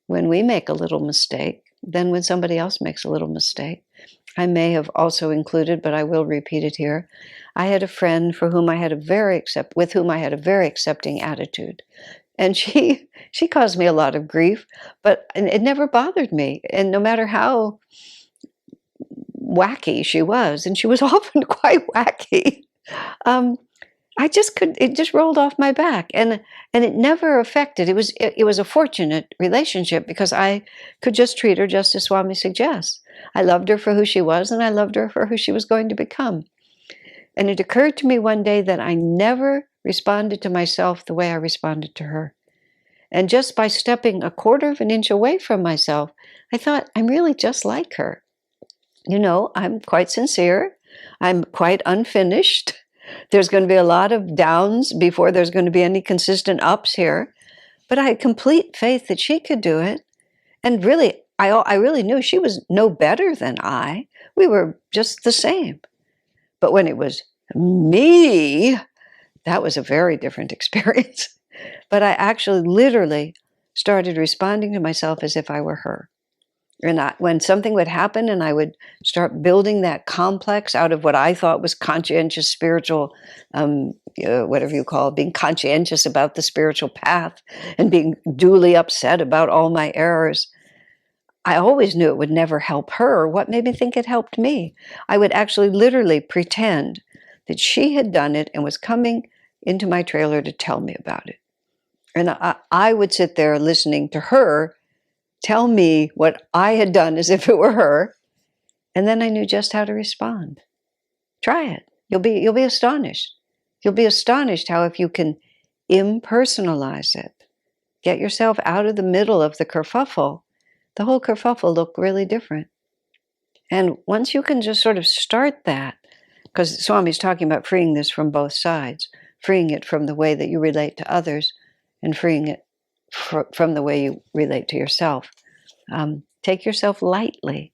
A: when we make a little mistake than when somebody else makes a little mistake. I may have also included, but I will repeat it here. I had a friend with whom I had a very accepting attitude. And she caused me a lot of grief, but it never bothered me. And no matter how wacky she was, and she was often quite wacky, it just rolled off my back, and it never affected. It was a fortunate relationship because I could just treat her just as Swami suggests. I loved her for who she was, and I loved her for who she was going to become. And it occurred to me one day that I never responded to myself the way I responded to her. And just by stepping a quarter of an inch away from myself, I thought, I'm really just like her. I'm quite sincere. I'm quite unfinished. There's going to be a lot of downs before there's going to be any consistent ups here. But I had complete faith that she could do it. And really, I really knew she was no better than I. We were just the same. But when it was me, that was a very different experience. But I actually literally started responding to myself as if I were her. And when something would happen and I would start building that complex out of what I thought was conscientious spiritual, whatever you call it, being conscientious about the spiritual path and being duly upset about all my errors, I always knew it would never help her. What made me think it helped me? I would actually literally pretend that she had done it and was coming into my trailer to tell me about it. And I would sit there listening to her tell me what I had done as if it were her, and then I knew just how to respond. Try it. You'll be astonished. You'll be astonished how if you can impersonalize it, get yourself out of the middle of the kerfuffle, the whole kerfuffle look really different. And once you can just sort of start that, because Swami's talking about freeing this from both sides, freeing it from the way that you relate to others and freeing it from the way you relate to yourself. Take yourself lightly,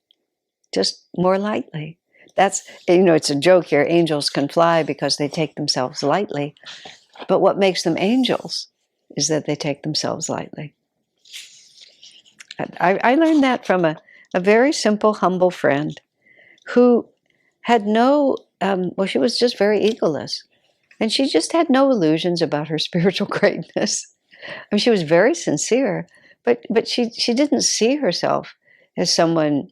A: just more lightly. That's, it's a joke here. Angels can fly because they take themselves lightly. But what makes them angels is that they take themselves lightly. I learned that from a very simple, humble friend who had no, she was just very egoless. And she just had no illusions about her spiritual greatness. I mean, she was very sincere, but she didn't see herself as someone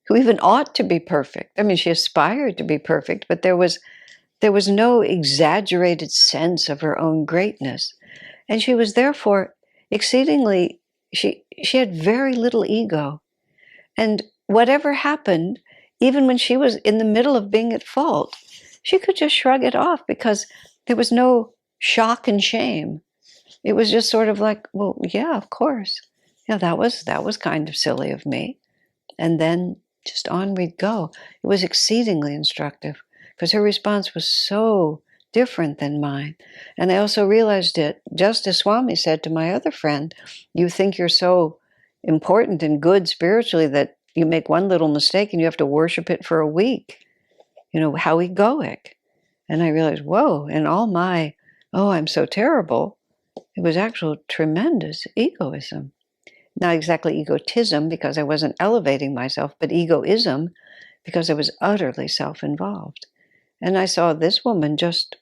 A: who even ought to be perfect. I mean, she aspired to be perfect, but there was no exaggerated sense of her own greatness. And she was therefore exceedingly, she had very little ego. And whatever happened, even when she was in the middle of being at fault, she could just shrug it off because there was no shock and shame. It was just sort of like, well, yeah, of course. That was kind of silly of me. And then just on we'd go. It was exceedingly instructive because her response was so different than mine. And I also realized it, just as Swami said to my other friend, you think you're so important and good spiritually that you make one little mistake and you have to worship it for a week. How egoic. And I realized, whoa, in all my, I'm so terrible, it was actual tremendous egoism. Not exactly egotism because I wasn't elevating myself, but egoism because I was utterly self-involved. And I saw this woman just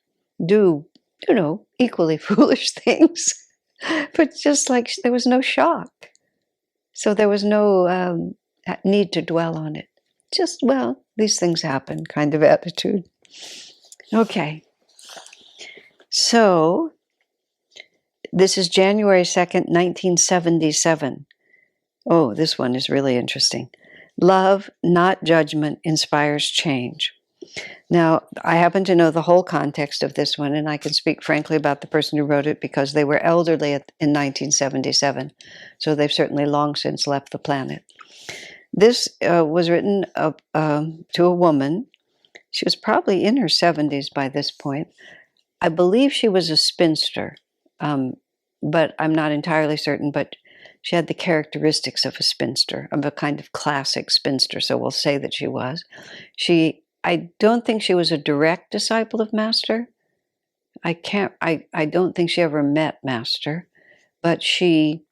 A: do, equally foolish things, but just like there was no shock. So there was no need to dwell on it. Just, well, these things happen kind of attitude. Okay. So this is January 2nd, 1977. Oh, this one is really interesting. Love, not judgment, inspires change. Now, I happen to know the whole context of this one, and I can speak frankly about the person who wrote it because they were elderly in 1977, so they've certainly long since left the planet. This was written to a woman. She was probably in her 70s by this point. I believe she was a spinster, but I'm not entirely certain, but she had the characteristics of a spinster, of a kind of classic spinster, so we'll say that she was. I don't think she was a direct disciple of Master. I don't think she ever met Master, but she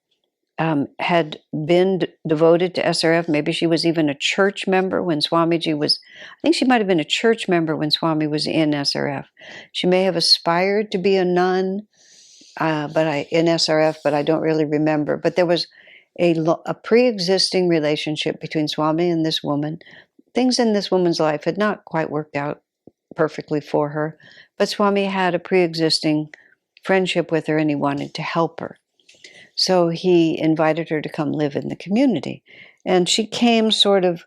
A: had been devoted to SRF. Maybe she was even a church member when Swamiji was, I think she might have been a church member when Swami was in SRF. She may have aspired to be a nun in SRF, but I don't really remember. But there was a pre-existing relationship between Swami and this woman. Things in this woman's life had not quite worked out perfectly for her, but Swami had a pre-existing friendship with her and he wanted to help her. So he invited her to come live in the community. And she came sort of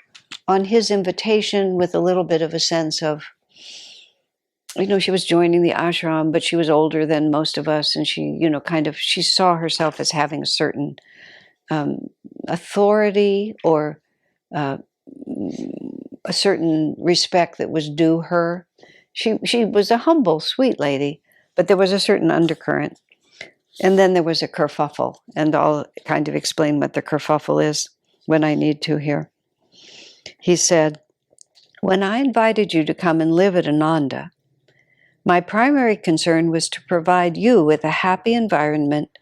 A: on his invitation with a little bit of a sense of, she was joining the ashram, but she was older than most of us. And she, she saw herself as having a certain authority or a certain respect that was due her. She was a humble, sweet lady, but there was a certain undercurrent. And then there was a kerfuffle, and I'll kind of explain what the kerfuffle is when I need to here. He said, when I invited you to come and live at Ananda, my primary concern was to provide you with a happy environment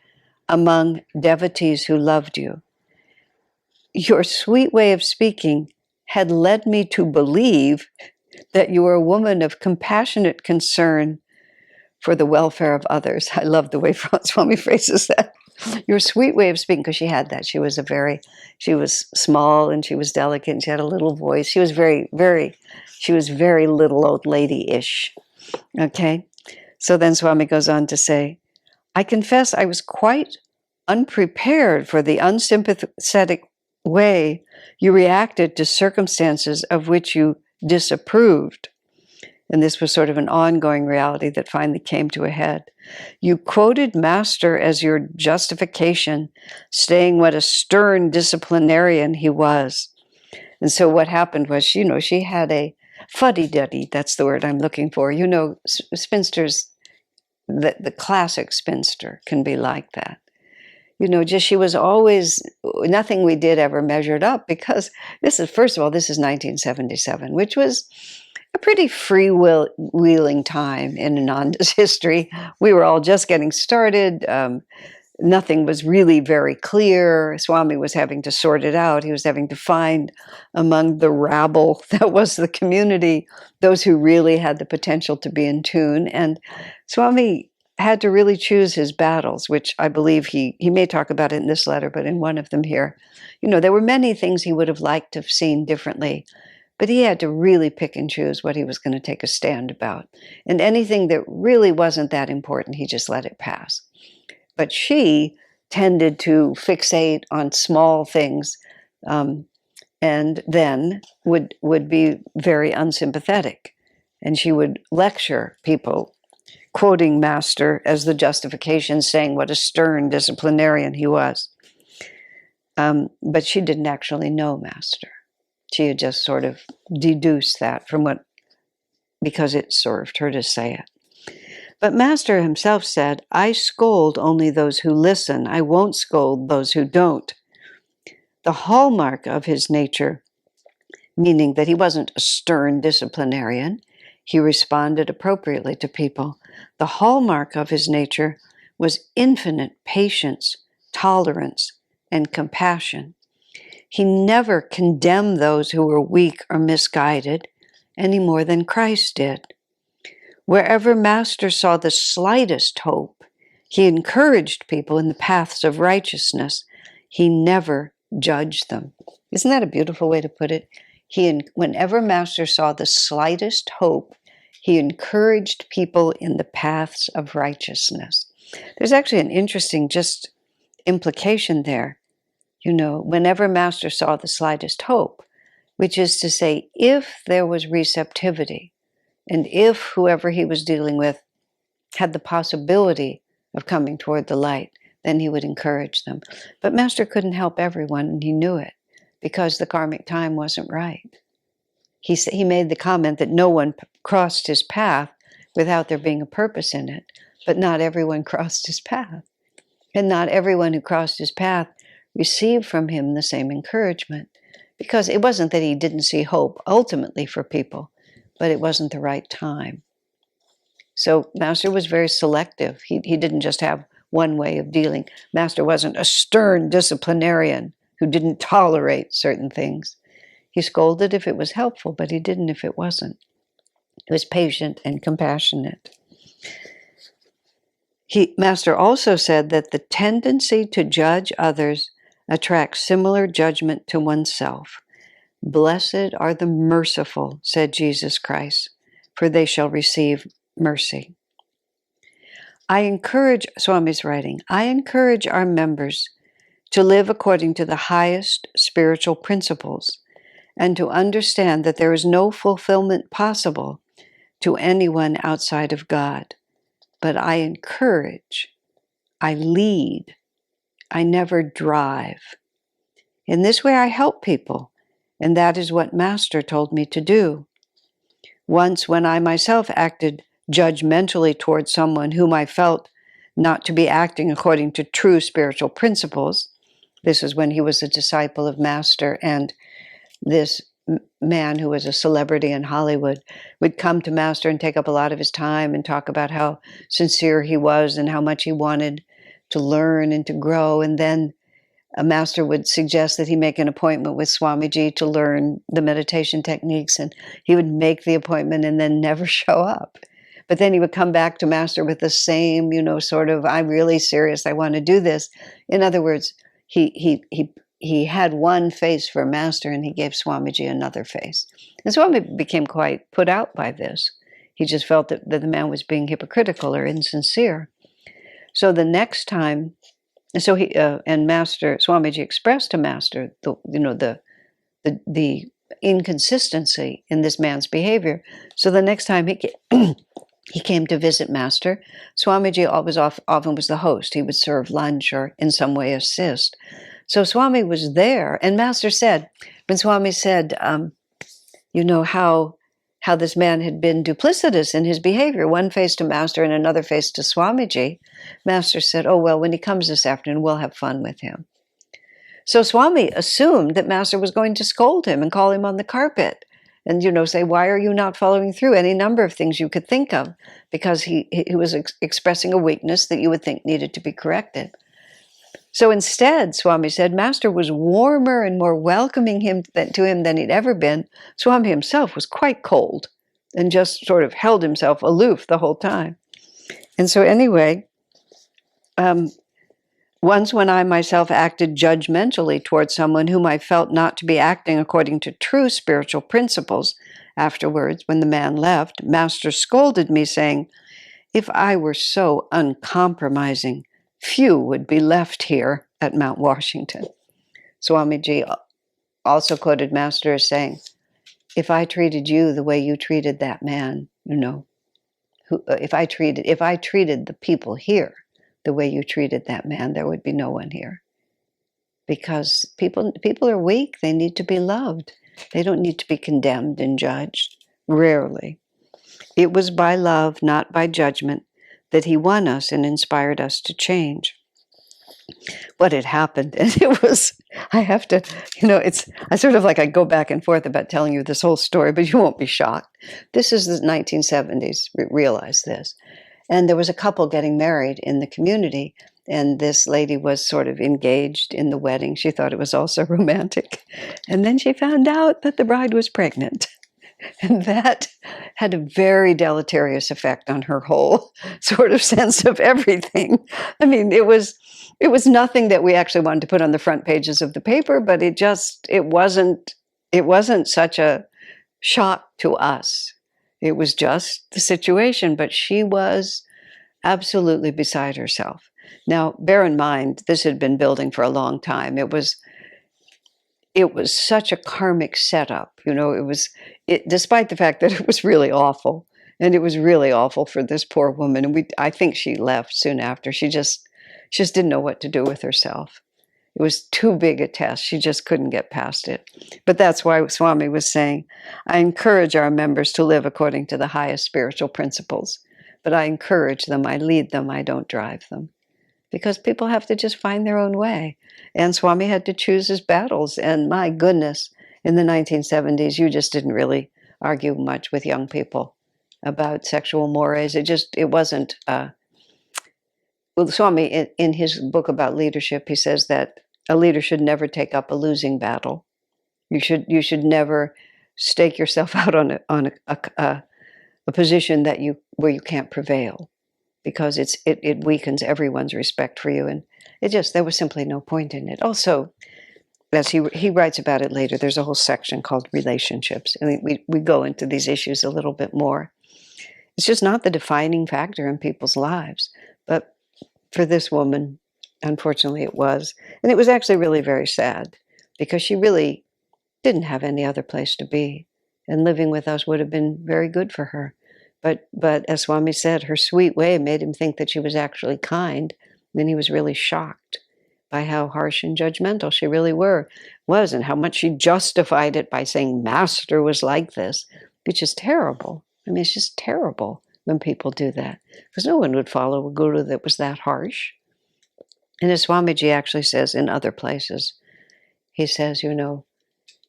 A: among devotees who loved you. your sweet way of speaking had led me to believe that you were a woman of compassionate concern for the welfare of others. I love the way Swami phrases that. Your sweet way of speaking, because she had that. She was small and she was delicate and she had a little voice. She was very little old lady-ish. Okay? So then Swami goes on to say, I confess I was quite unprepared for the unsympathetic way you reacted to circumstances of which you disapproved. And this was sort of an ongoing reality that finally came to a head. You quoted Master as your justification, saying what a stern disciplinarian he was. And so what happened was, she had a fuddy-duddy, that's the word I'm looking for. Spinsters, the classic spinster can be like that. She was always, nothing we did ever measured up, because this is 1977, which was a pretty freewheeling time in Ananda's history. We were all just getting started. Nothing was really very clear. Swami was having to sort it out. He was having to find among the rabble that was the community those who really had the potential to be in tune. And Swami had to really choose his battles, which I believe he may talk about it in this letter, but in one of them here. There were many things he would have liked to have seen differently, but he had to really pick and choose what he was going to take a stand about. And anything that really wasn't that important, he just let it pass. But she tended to fixate on small things, and then would be very unsympathetic. And she would lecture people, quoting Master as the justification, saying what a stern disciplinarian he was. But she didn't actually know Master. She had just sort of deduced that because it served her to say it. But Master himself said, I scold only those who listen. I won't scold those who don't. The hallmark of his nature, meaning that he wasn't a stern disciplinarian, he responded appropriately to people. The hallmark of his nature was infinite patience, tolerance, and compassion. He never condemned those who were weak or misguided any more than Christ did. Wherever Master saw the slightest hope, he encouraged people in the paths of righteousness. He never judged them. Isn't that a beautiful way to put it? Whenever Master saw the slightest hope, he encouraged people in the paths of righteousness. There's actually an interesting just implication there. Whenever Master saw the slightest hope, which is to say, if there was receptivity, and if whoever he was dealing with had the possibility of coming toward the light, then he would encourage them. But Master couldn't help everyone, and he knew it, because the karmic time wasn't right. He made the comment that no one crossed his path without there being a purpose in it, but not everyone crossed his path. And not everyone who crossed his path received from him the same encouragement, because it wasn't that he didn't see hope ultimately for people, but it wasn't the right time. So Master was very selective. He didn't just have one way of dealing. Master wasn't a stern disciplinarian who didn't tolerate certain things. He scolded if it was helpful, but he didn't if it wasn't. He was patient and compassionate. Master also said that the tendency to judge others attracts similar judgment to oneself. Blessed are the merciful, said Jesus Christ, for they shall receive mercy. Swami's writing, I encourage our members to live according to the highest spiritual principles and to understand that there is no fulfillment possible to anyone outside of God. But I encourage, I lead, I never drive. In this way I help people, and that is what Master told me to do. Once, when I myself acted judgmentally towards someone whom I felt not to be acting according to true spiritual principles, this is when he was a disciple of Master, and this man who was a celebrity in Hollywood would come to Master and take up a lot of his time and talk about how sincere he was and how much he wanted to learn and to grow. And then a master would suggest that he make an appointment with Swamiji to learn the meditation techniques, and he would make the appointment and then never show up. But then he would come back to master with the same, sort of, I'm really serious, I want to do this. In other words, he had one face for master, and he gave Swamiji another face. And Swami became quite put out by this. He just felt that the man was being hypocritical or insincere. So the next time, so he and Master Swamiji expressed to Master the inconsistency in this man's behavior. So the next time he came to visit Master, Swamiji often was the host. He would serve lunch or in some way assist. So Swami was there, and Master said, when Swami said, how this man had been duplicitous in his behavior, one face to Master and another face to Swamiji, Master said, oh, well, when he comes this afternoon, we'll have fun with him. So Swami assumed that Master was going to scold him and call him on the carpet and, say, why are you not following through? Any number of things you could think of, because he was expressing a weakness that you would think needed to be corrected. So instead, Swami said, Master was warmer and more welcoming to him than he'd ever been. Swami himself was quite cold and just sort of held himself aloof the whole time. And so anyway, once when I myself acted judgmentally towards someone whom I felt not to be acting according to true spiritual principles, afterwards, when the man left, Master scolded me, saying, if I were so uncompromising, few would be left here at Mount Washington. Swamiji also quoted Master as saying, if I treated you the way you treated that man, if I treated the people here the way you treated that man, there would be no one here. Because people are weak. They need to be loved. They don't need to be condemned and judged. Rarely. It was by love, not by judgment, that he won us and inspired us to change. What had happened, and it was, I have to, I go back and forth about telling you this whole story, but you won't be shocked. This is the 1970s, realize this. And there was a couple getting married in the community, and this lady was sort of engaged in the wedding. She thought it was also romantic. And then she found out that the bride was pregnant. And that had a very deleterious effect on her whole sort of sense of everything. I mean, it was nothing that we actually wanted to put on the front pages of the paper, but it wasn't such a shock to us. It was just the situation, but she was absolutely beside herself. Now, bear in mind, this had been building for a long time. It was such a karmic setup, despite the fact that it was really awful, and it was really awful for this poor woman. And I think she left soon after. She just didn't know what to do with herself. It was too big a test. She just couldn't get past it. But that's why Swami was saying, I encourage our members to live according to the highest spiritual principles. But I encourage them, I lead them, I don't drive them. Because people have to just find their own way. And Swami had to choose his battles. And my goodness, in the 1970s, you just didn't really argue much with young people about sexual mores. It wasn't... Swami, in his book about leadership, he says that a leader should never take up a losing battle. You should never stake yourself out on a position where you can't prevail, because it weakens everyone's respect for you, and there was simply no point in it. Also, as he writes about it later, there's a whole section called relationships, and we go into these issues a little bit more. It's just not the defining factor in people's lives, but for this woman, unfortunately, it was. And it was actually really very sad, because she really didn't have any other place to be. And living with us would have been very good for her. But as Swami said, her sweet way made him think that she was actually kind. And he was really shocked by how harsh and judgmental she really was, and how much she justified it by saying Master was like this, which is terrible. I mean, it's just terrible when people do that, because no one would follow a guru that was that harsh. And as Swamiji actually says in other places, he says,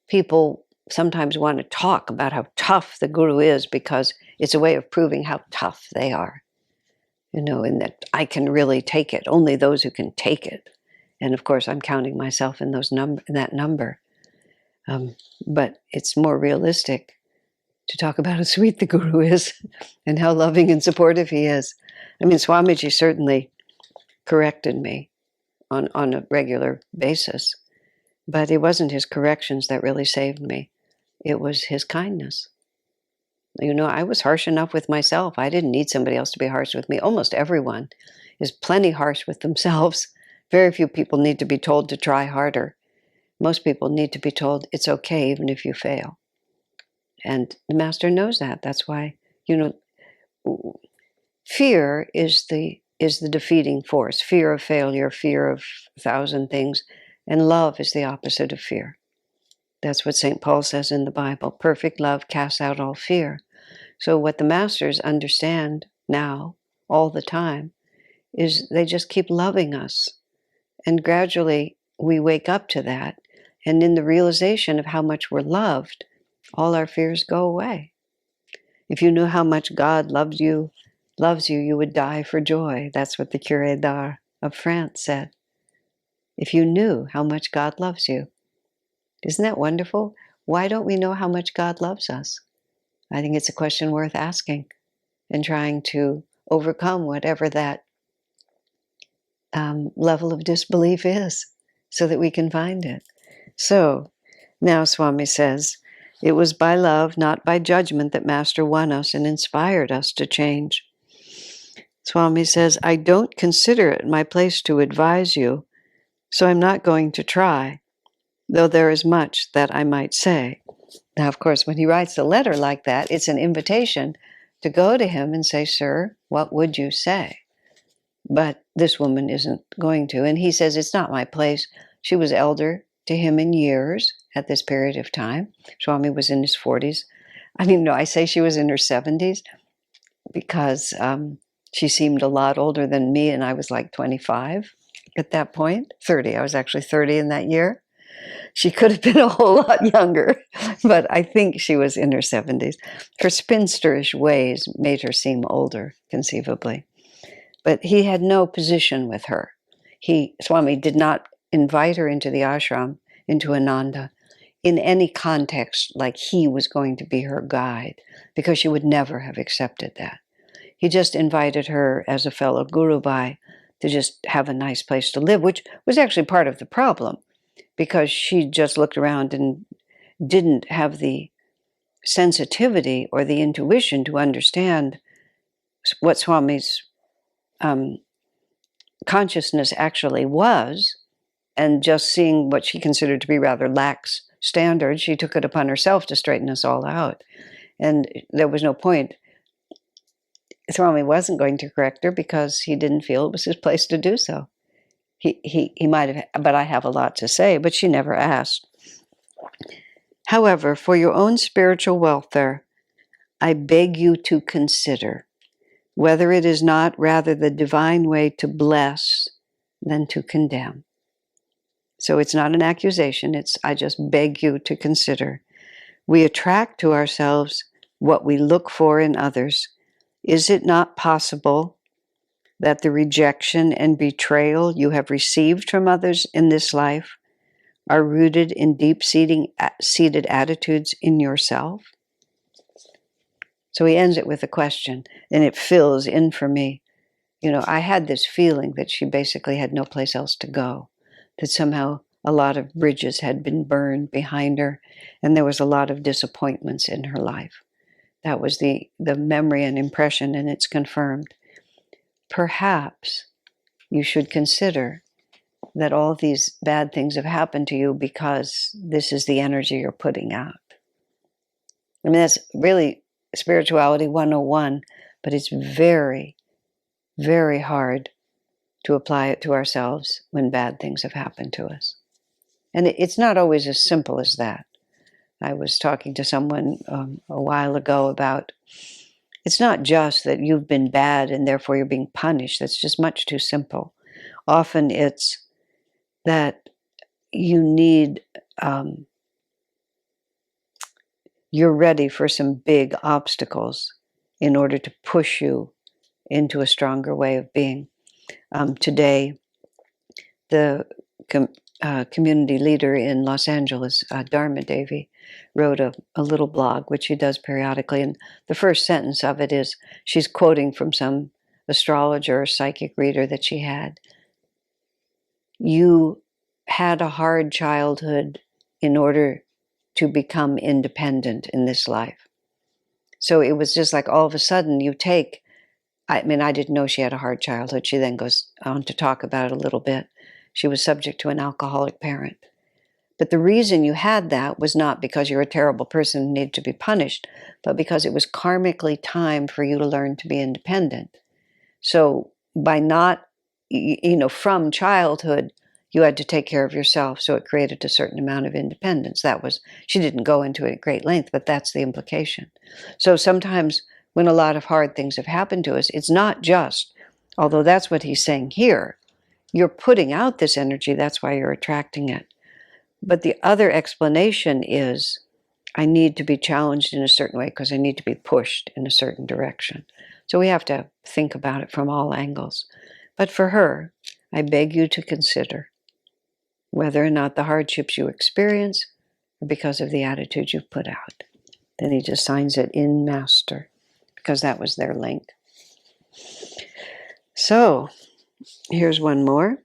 A: people sometimes want to talk about how tough the guru is because it's a way of proving how tough they are, and that I can really take it. Only those who can take it. And of course, I'm counting myself in that number. But it's more realistic to talk about how sweet the Guru is and how loving and supportive he is. I mean, Swamiji certainly corrected me on a regular basis, but it wasn't his corrections that really saved me. It was his kindness. I was harsh enough with myself. I didn't need somebody else to be harsh with me. Almost everyone is plenty harsh with themselves. Very few people need to be told to try harder. Most people need to be told it's okay even if you fail. And the master knows that. That's why, fear is the defeating force. Fear of failure, fear of 1,000 things. And love is the opposite of fear. That's what St. Paul says in the Bible. Perfect love casts out all fear. So what the masters understand now, all the time, is they just keep loving us. And gradually we wake up to that. And in the realization of how much we're loved, all our fears go away. If you knew how much God loves you, you would die for joy. That's what the Curé d'Ars of France said. If you knew how much God loves you. Isn't that wonderful? Why don't we know how much God loves us? I think it's a question worth asking and trying to overcome whatever that level of disbelief is so that we can find it. So now Swami says, it was by love, not by judgment, that Master won us and inspired us to change. Swami says, I don't consider it my place to advise you, so I'm not going to try, though there is much that I might say. Now, of course, when he writes a letter like that, it's an invitation to go to him and say, sir, what would you say? But this woman isn't going to. And he says, it's not my place. She was elder to him in years at this period of time. Swami was in his 40s. I mean, no, I say she was in her 70s because she seemed a lot older than me, and I was like 25 at that point, 30. I was actually 30 in that year. She could have been a whole lot younger, but I think she was in her 70s. Her spinsterish ways made her seem older, conceivably. But he had no position with her. Swami did not invite her into the ashram, into Ananda, in any context like he was going to be her guide, because she would never have accepted that. He just invited her as a fellow Guru Bhai to just have a nice place to live, which was actually part of the problem, because she just looked around and didn't have the sensitivity or the intuition to understand what Swami's consciousness actually was, and just seeing what she considered to be rather lax standards, she took it upon herself to straighten us all out. And there was no point. Swami wasn't going to correct her because he didn't feel it was his place to do so. He might have, but I have a lot to say, but she never asked. However, for your own spiritual welfare, I beg you to consider whether it is not rather the divine way to bless than to condemn. So it's not an accusation, I just beg you to consider. We attract to ourselves what we look for in others. Is it not possible that the rejection and betrayal you have received from others in this life are rooted in deep-seated attitudes in yourself? So he ends it with a question, and it fills in for me. I had this feeling that she basically had no place else to go, that somehow a lot of bridges had been burned behind her, and there was a lot of disappointments in her life. That was the memory and impression, and it's confirmed. Perhaps you should consider that all these bad things have happened to you because this is the energy you're putting out. I mean, that's really Spirituality 101, but it's very, very hard to apply it to ourselves when bad things have happened to us. And it's not always as simple as that. I was talking to someone a while ago about, it's not just that you've been bad and therefore you're being punished. That's just much too simple. Often it's that you need, you're ready for some big obstacles in order to push you into a stronger way of being. Today, the community leader in Los Angeles, Dharma Devi, wrote a little blog, which she does periodically. And the first sentence of it is she's quoting from some astrologer or psychic reader that she had. You had a hard childhood in order to become independent in this life. So it was just like all of a sudden you take, I mean, I didn't know she had a hard childhood. She then goes on to talk about it a little bit. She was subject to an alcoholic parent. But the reason you had that was not because you're a terrible person and needed to be punished, but because it was karmically time for you to learn to be independent. So by not, from childhood, you had to take care of yourself, so it created a certain amount of independence. She didn't go into it at great length, but that's the implication. So sometimes when a lot of hard things have happened to us, it's not just, although that's what he's saying here, you're putting out this energy, that's why you're attracting it. But the other explanation is, I need to be challenged in a certain way because I need to be pushed in a certain direction. So we have to think about it from all angles. But for her, I beg you to consider whether or not the hardships you experience are because of the attitude you've put out. Then he just signs it in Master, because that was their link. So, here's one more.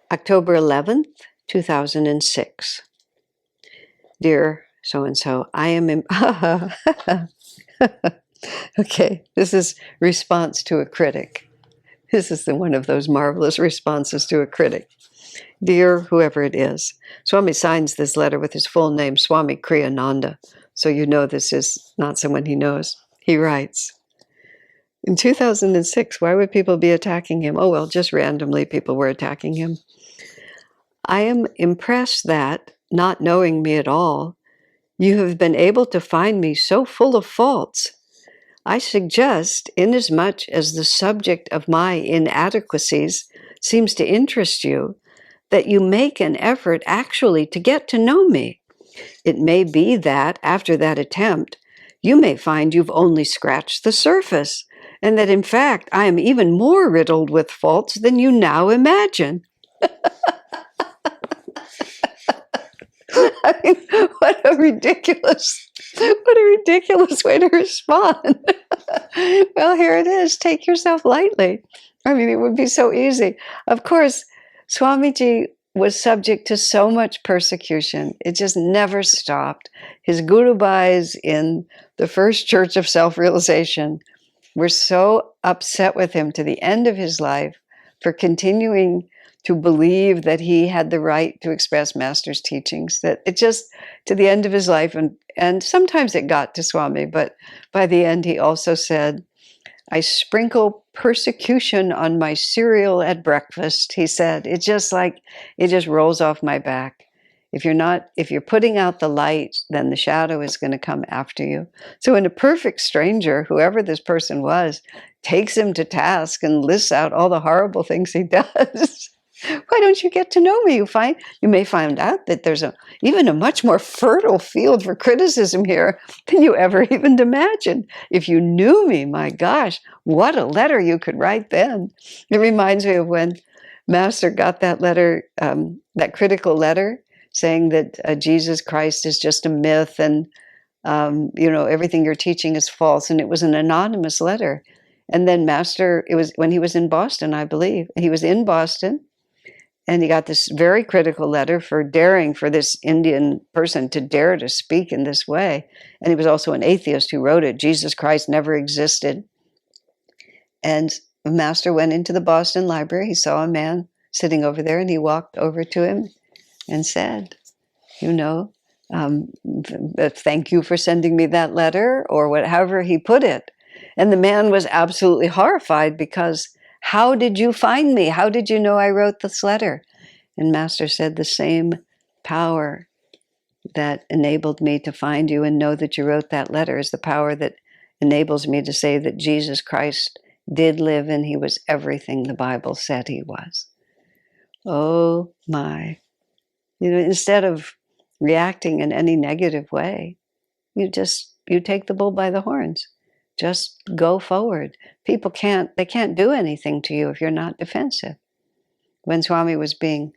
A: October 11th, 2006. Dear so-and-so, I am okay, this is response to a critic. This is one of those marvelous responses to a critic. Dear whoever it is, Swami signs this letter with his full name, Swami Kriyananda, so you know this is not someone he knows. He writes, in 2006, why would people be attacking him? Oh, well, just randomly people were attacking him. I am impressed that, not knowing me at all, you have been able to find me so full of faults. I suggest, inasmuch as the subject of my inadequacies seems to interest you, that you make an effort actually to get to know me. It may be that, after that attempt, you may find you've only scratched the surface, and that in fact I am even more riddled with faults than you now imagine. I mean, what a ridiculous way to respond. Well, here it is. Take yourself lightly. I mean, it would be so easy. Of course, Swamiji was subject to so much persecution. It just never stopped. His gurubhais in the first church of self-realization were so upset with him to the end of his life for continuing to believe that he had the right to express Master's teachings, that it just, to the end of his life, and sometimes it got to Swami, but by the end he also said, I sprinkle persecution on my cereal at breakfast, he said. It just rolls off my back. If you're putting out the light, then the shadow is going to come after you. So when a perfect stranger, whoever this person was, takes him to task and lists out all the horrible things he does, why don't you get to know me? You may find out that there's even a much more fertile field for criticism here than you ever even imagined. If you knew me, my gosh, what a letter you could write then. It reminds me of when Master got that letter, that critical letter, saying that Jesus Christ is just a myth and everything you're teaching is false. And it was an anonymous letter. And then Master, it was when he was in Boston, I believe. He was in Boston. And he got this very critical letter for daring for this Indian person to dare to speak in this way. And he was also an atheist who wrote it. Jesus Christ never existed. And the Master went into the Boston Library. He saw a man sitting over there, and he walked over to him and said, thank you for sending me that letter, or however he put it. And the man was absolutely horrified because, how did you find me? How did you know I wrote this letter? And Master said, the same power that enabled me to find you and know that you wrote that letter is the power that enables me to say that Jesus Christ did live and he was everything the Bible said he was. Oh my. Instead of reacting in any negative way, you take the bull by the horns. Just go forward. People can't do anything to you if you're not defensive. When Swami was being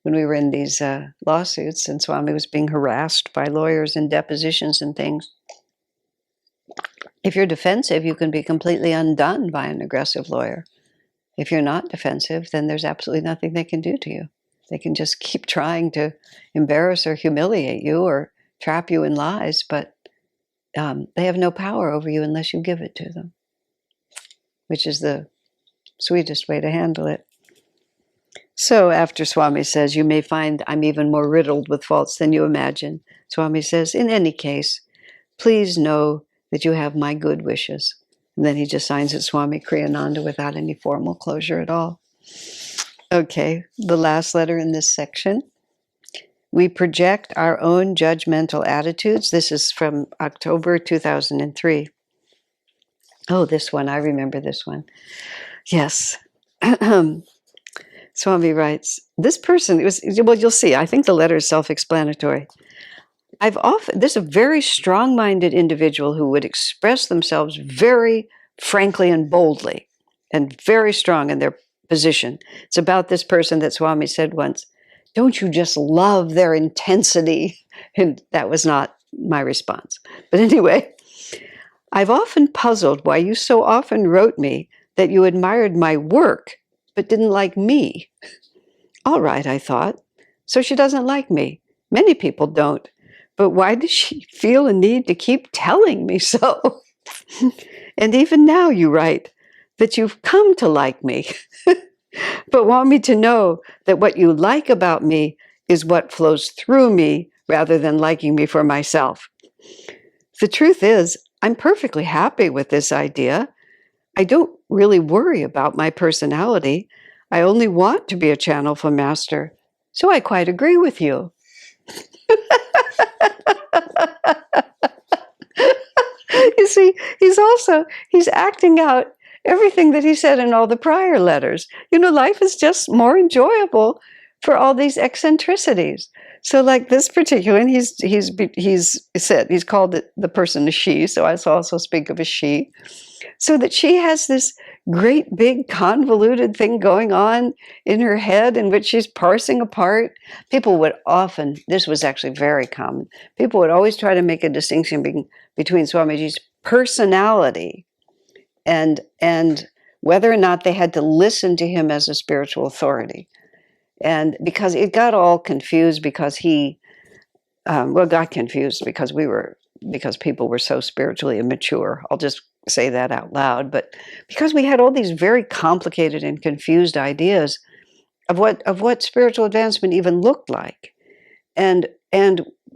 A: when we were in these lawsuits and Swami was being harassed by lawyers in depositions and things. If you're defensive, you can be completely undone by an aggressive lawyer. If you're not defensive, then there's absolutely nothing they can do to you. They can just keep trying to embarrass or humiliate you or trap you in lies, but they have no power over you unless you give it to them, which is the sweetest way to handle it. So after Swami says, you may find I'm even more riddled with faults than you imagine, Swami says, in any case, please know that you have my good wishes. And then he just signs it Swami Kriyananda without any formal closure at all. Okay, the last letter in this section. We project our own judgmental attitudes. This is from October 2003. Oh, this one, I remember this one. Yes. Swami writes, this person, well, you'll see, I think the letter is self-explanatory. This is a very strong-minded individual who would express themselves very frankly and boldly and very strong in their position. It's about this person that Swami said once, don't you just love their intensity? And that was not my response. But anyway, I've often puzzled why you so often wrote me that you admired my work but didn't like me. All right, I thought. So she doesn't like me. Many people don't. But why does she feel a need to keep telling me so? And even now you write that you've come to like me, but want me to know that what you like about me is what flows through me rather than liking me for myself. The truth is, I'm perfectly happy with this idea. I don't really worry about my personality. I only want to be a channel for Master. So I quite agree with you. You see, he's acting out everything that he said in all the prior letters. You know, life is just more enjoyable for all these eccentricities. So like this particular, and he's called the person a she, so I also speak of a she. So that she has this great big convoluted thing going on in her head in which she's parsing apart. People would often, this was actually very common, people would always try to make a distinction between Swamiji's personality and whether or not they had to listen to him as a spiritual authority. And because it got all confused because got confused because people were so spiritually immature. I'll just say that out loud. But because we had all these very complicated and confused ideas of what spiritual advancement even looked like. And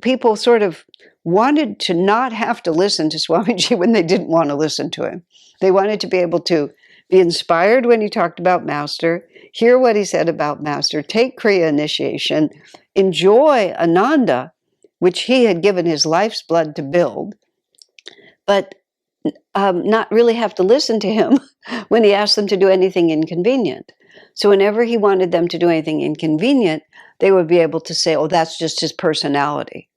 A: people sort of wanted to not have to listen to Swamiji when they didn't want to listen to him. They wanted to be able to be inspired when he talked about Master, hear what he said about Master, take Kriya initiation, enjoy Ananda, which he had given his life's blood to build, but not really have to listen to him when he asked them to do anything inconvenient. So whenever he wanted them to do anything inconvenient, they would be able to say, oh, that's just his personality.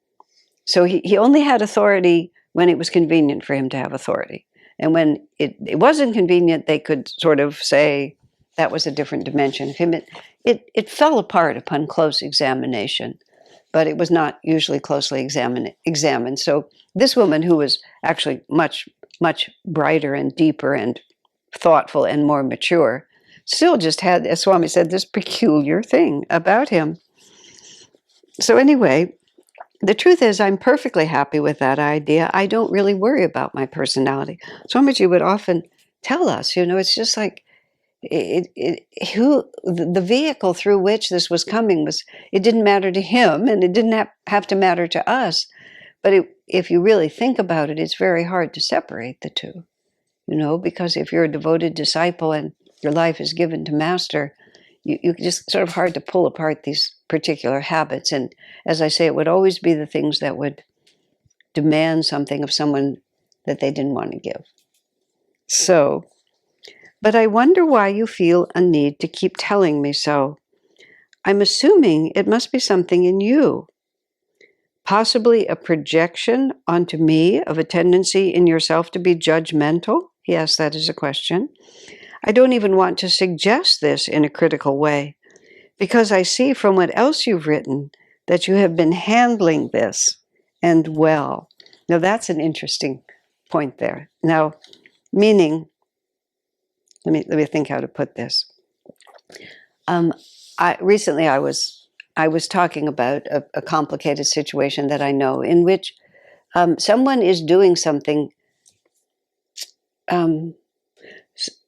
A: So he only had authority when it was convenient for him to have authority. And when it wasn't convenient, they could sort of say that was a different dimension of him. It fell apart upon close examination, but it was not usually closely examined. So this woman, who was actually much, much brighter and deeper and thoughtful and more mature, still just had, as Swami said, this peculiar thing about him. So anyway, the truth is, I'm perfectly happy with that idea. I don't really worry about my personality. Swamiji would often tell us, it's just like the vehicle through which this was coming it didn't matter to him, and it didn't have to matter to us. But if you really think about it, it's very hard to separate the two, because if you're a devoted disciple and your life is given to Master, you just sort of hard to pull apart these particular habits. And as I say, it would always be the things that would demand something of someone that they didn't want to give. So, but I wonder why you feel a need to keep telling me so. I'm assuming it must be something in you. Possibly a projection onto me of a tendency in yourself to be judgmental? He asked that as a question. I don't even want to suggest this in a critical way. because I see from what else you've written that you have been handling this and well. Now that's an interesting point there. Now, meaning, let me think how to put this. Recently I was talking about a complicated situation that I know in which someone is doing something.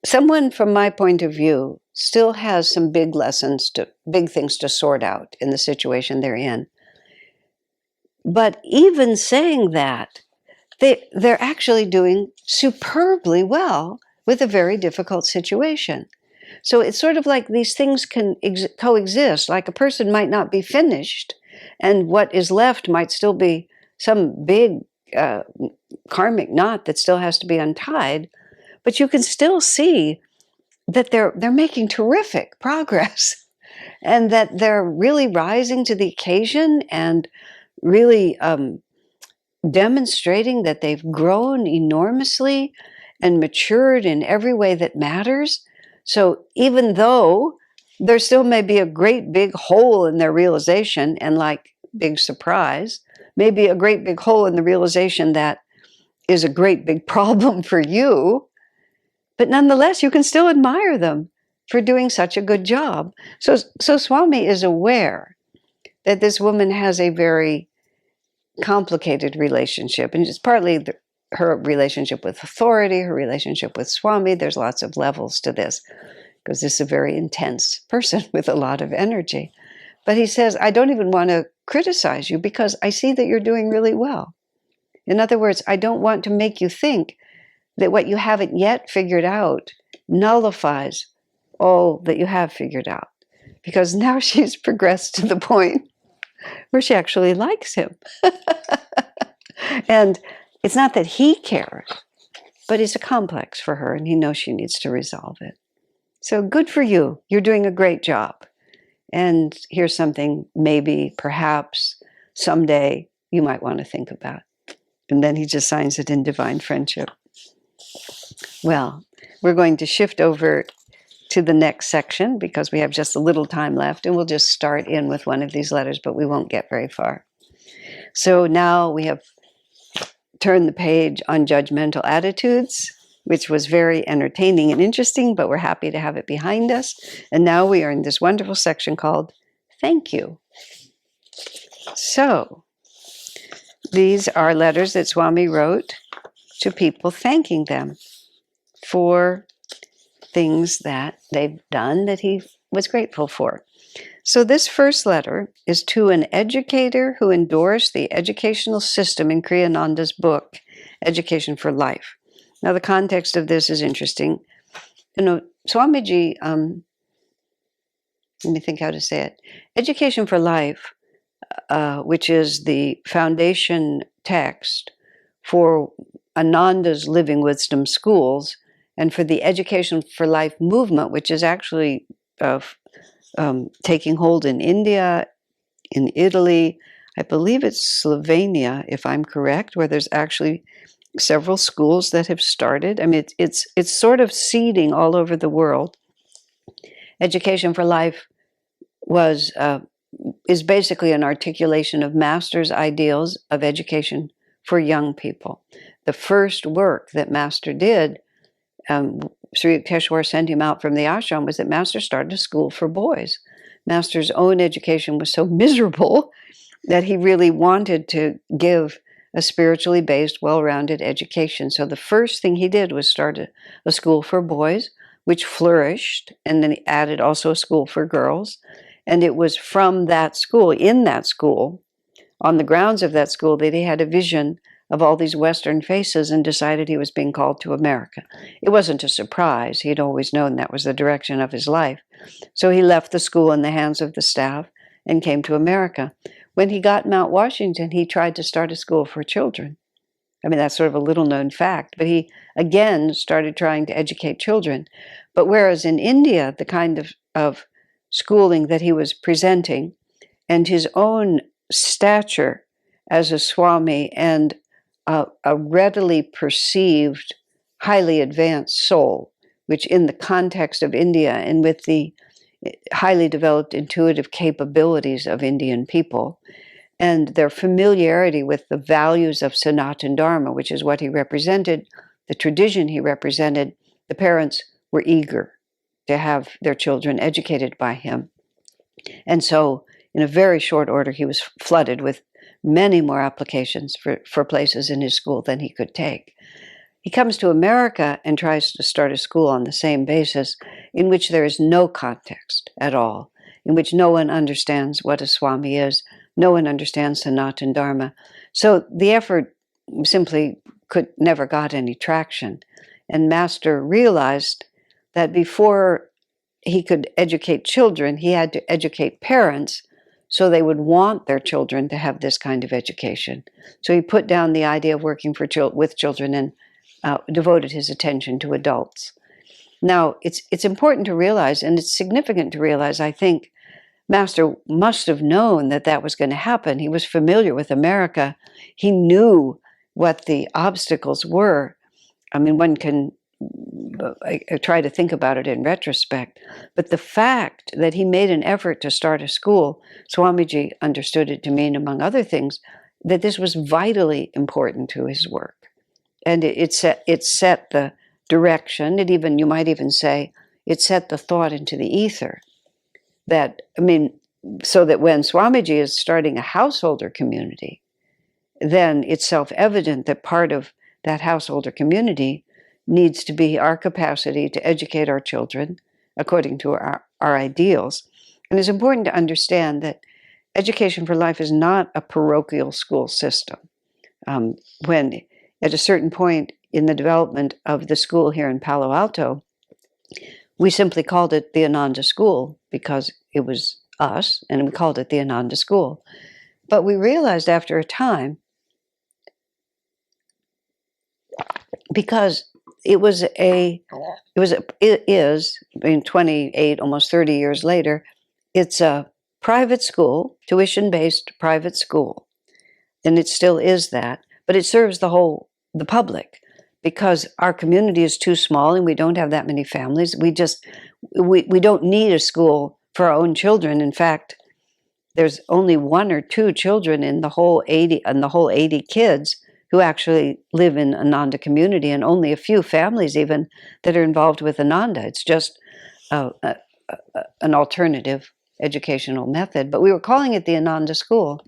A: Someone, from my point of view, still has some big things to sort out in the situation they're in. But even saying that, they're actually doing superbly well with a very difficult situation. So it's sort of like these things can coexist. Like a person might not be finished, and what is left might still be some big karmic knot that still has to be untied. But you can still see that they're making terrific progress, and that they're really rising to the occasion and really demonstrating that they've grown enormously and matured in every way that matters. So even though there still may be a great big hole in their realization, and like big surprise, maybe a great big hole in the realization that is a great big problem for you, but nonetheless, you can still admire them for doing such a good job. So Swami is aware that this woman has a very complicated relationship, and it's partly her relationship with authority, her relationship with Swami. There's lots of levels to this, because this is a very intense person with a lot of energy. But he says, I don't even want to criticize you because I see that you're doing really well. In other words, I don't want to make you think that what you haven't yet figured out nullifies all that you have figured out. Because now she's progressed to the point where she actually likes him. And it's not that he cares, but it's a complex for her, and he knows she needs to resolve it. So good for you. You're doing a great job. And here's something maybe, perhaps, someday you might want to think about. And then he just signs it in divine friendship. Well, we're going to shift over to the next section because we have just a little time left, and we'll just start in with one of these letters, but we won't get very far. So now we have turned the page on Judgmental Attitudes, which was very entertaining and interesting, but we're happy to have it behind us. And now we are in this wonderful section called Thank You. So these are letters that Swami wrote to people thanking them for things that they've done that he was grateful for. So this first letter is to an educator who endorsed the educational system in Kriyananda's book, Education for Life. Now the context of this is interesting. You know, Swamiji, let me think how to say it. Education for Life, which is the foundation text for Ananda's Living Wisdom Schools, and for the Education for Life movement, which is actually taking hold in India, in Italy, I believe it's Slovenia, if I'm correct, where there's actually several schools that have started. I mean, it's sort of seeding all over the world. Education for Life is basically an articulation of Master's ideals of education for young people. The first work that Master did, Sri Yukteswar sent him out from the ashram, was that Master started a school for boys. Master's own education was so miserable that he really wanted to give a spiritually based, well-rounded education. So the first thing he did was start a school for boys, which flourished, and then he added also a school for girls. And it was from that school, in that school, on the grounds of that school, that he had a vision of all these Western faces and decided he was being called to America. It wasn't a surprise. He'd always known that was the direction of his life. So he left the school in the hands of the staff and came to America. When he got Mount Washington, he tried to start a school for children. I mean, that's sort of a little-known fact, but he, again, started trying to educate children. But whereas in India, the kind of schooling that he was presenting, and his own stature as a Swami and a readily perceived, highly advanced soul, which in the context of India and with the highly developed intuitive capabilities of Indian people, and their familiarity with the values of Sanatana Dharma, which is what he represented, the tradition he represented. The parents were eager to have their children educated by him. And so, in a very short order, he was flooded with many more applications for places in his school than he could take. He comes to America and tries to start a school on the same basis, in which there is no context at all, in which no one understands what a Swami is, no one understands Sanatana Dharma. So the effort simply never got any traction. And Master realized that before he could educate children, he had to educate parents so they would want their children to have this kind of education. So he put down the idea of working with children and devoted his attention to adults. Now, it's important to realize, and it's significant to realize, I think, Master must have known that that was going to happen. He was familiar with America. He knew what the obstacles were. I mean, one can I try to think about it in retrospect, but the fact that he made an effort to start a school, Swamiji understood it to mean, among other things, that this was vitally important to his work. And it set the direction. You might even say, it set the thought into the ether. So that when Swamiji is starting a householder community, then it's self-evident that part of that householder community needs to be our capacity to educate our children according to our ideals. And it's important to understand that Education for Life is not a parochial school system. When at a certain point in the development of the school here in Palo Alto, we simply called it the Ananda School because it was us, and we called it the Ananda School. But we realized after a time, because it is, 28, almost 30 years later, it's a private school, tuition-based private school. And it still is that, but it serves the public, because our community is too small and we don't have that many families. We don't need a school for our own children. In fact, there's only 1 or 2 children in the whole 80 kids who actually live in Ananda community, and only a few families even that are involved with Ananda. It's just an alternative educational method. But we were calling it the Ananda School.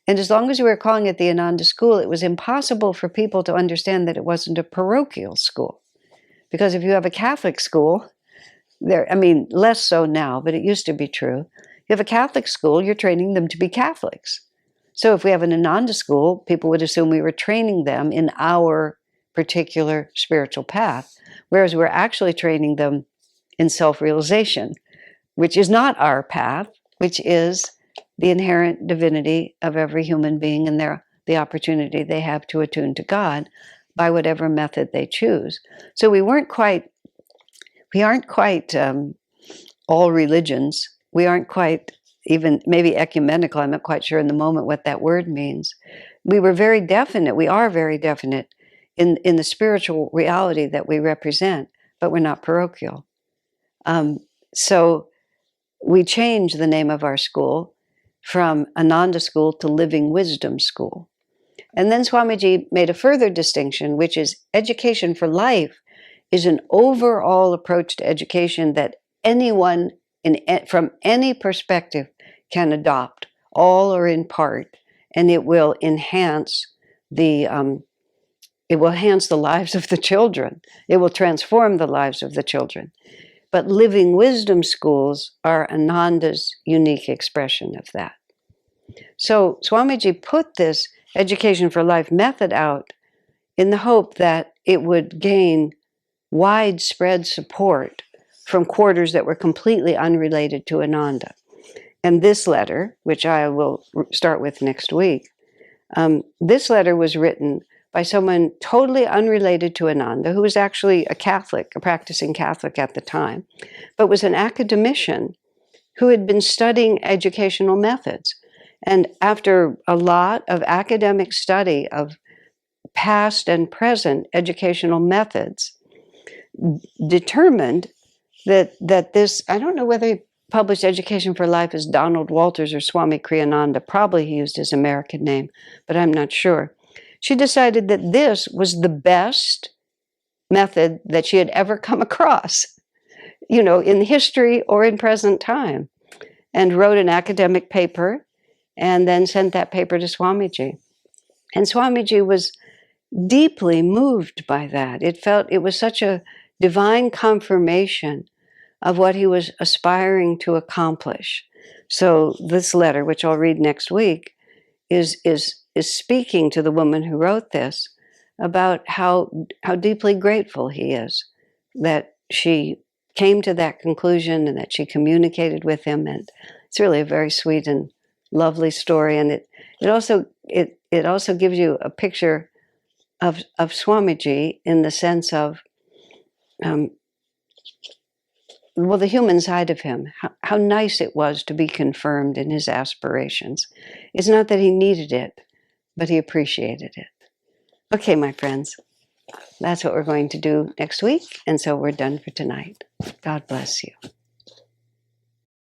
A: And as long as we were calling it the Ananda School, it was impossible for people to understand that it wasn't a parochial school. Because if you have a Catholic school, less so now, but it used to be true. You have a Catholic school, you're training them to be Catholics. So if we have an Ananda school, people would assume we were training them in our particular spiritual path, whereas we're actually training them in self-realization, which is not our path, which is the inherent divinity of every human being and the opportunity they have to attune to God by whatever method they choose. So we aren't quite all religions. We aren't quite even maybe ecumenical. I'm not quite sure in the moment what that word means. We are very definite in the spiritual reality that we represent, but we're not parochial. So we changed the name of our school from Ananda School to Living Wisdom School. And then Swamiji made a further distinction, which is Education for Life is an overall approach to education that anyone from any perspective can adopt, all or in part, and it will enhance the lives of the children. It will transform the lives of the children. But Living Wisdom Schools are Ananda's unique expression of that. So Swamiji put this Education for Life method out in the hope that it would gain widespread support from quarters that were completely unrelated to Ananda. And this letter, which I will start with next week, this letter was written by someone totally unrelated to Ananda, who was actually a Catholic, a practicing Catholic at the time, but was an academician who had been studying educational methods. And after a lot of academic study of past and present educational methods, determined that this, I don't know whether published Education for Life as Donald Walters or Swami Kriyananda. Probably he used his American name, but I'm not sure. She decided that this was the best method that she had ever come across, in history or in present time, and wrote an academic paper and then sent that paper to Swamiji. And Swamiji was deeply moved by that. It was such a divine confirmation of what he was aspiring to accomplish. So this letter, which I'll read next week, is speaking to the woman who wrote this about how deeply grateful he is that she came to that conclusion and that she communicated with him. And it's really a very sweet and lovely story. And it also gives you a picture of Swamiji in the sense of the human side of him, how nice it was to be confirmed in his aspirations. It's not that he needed it, but he appreciated it. Okay, my friends, that's what we're going to do next week, and so we're done for tonight. God bless you.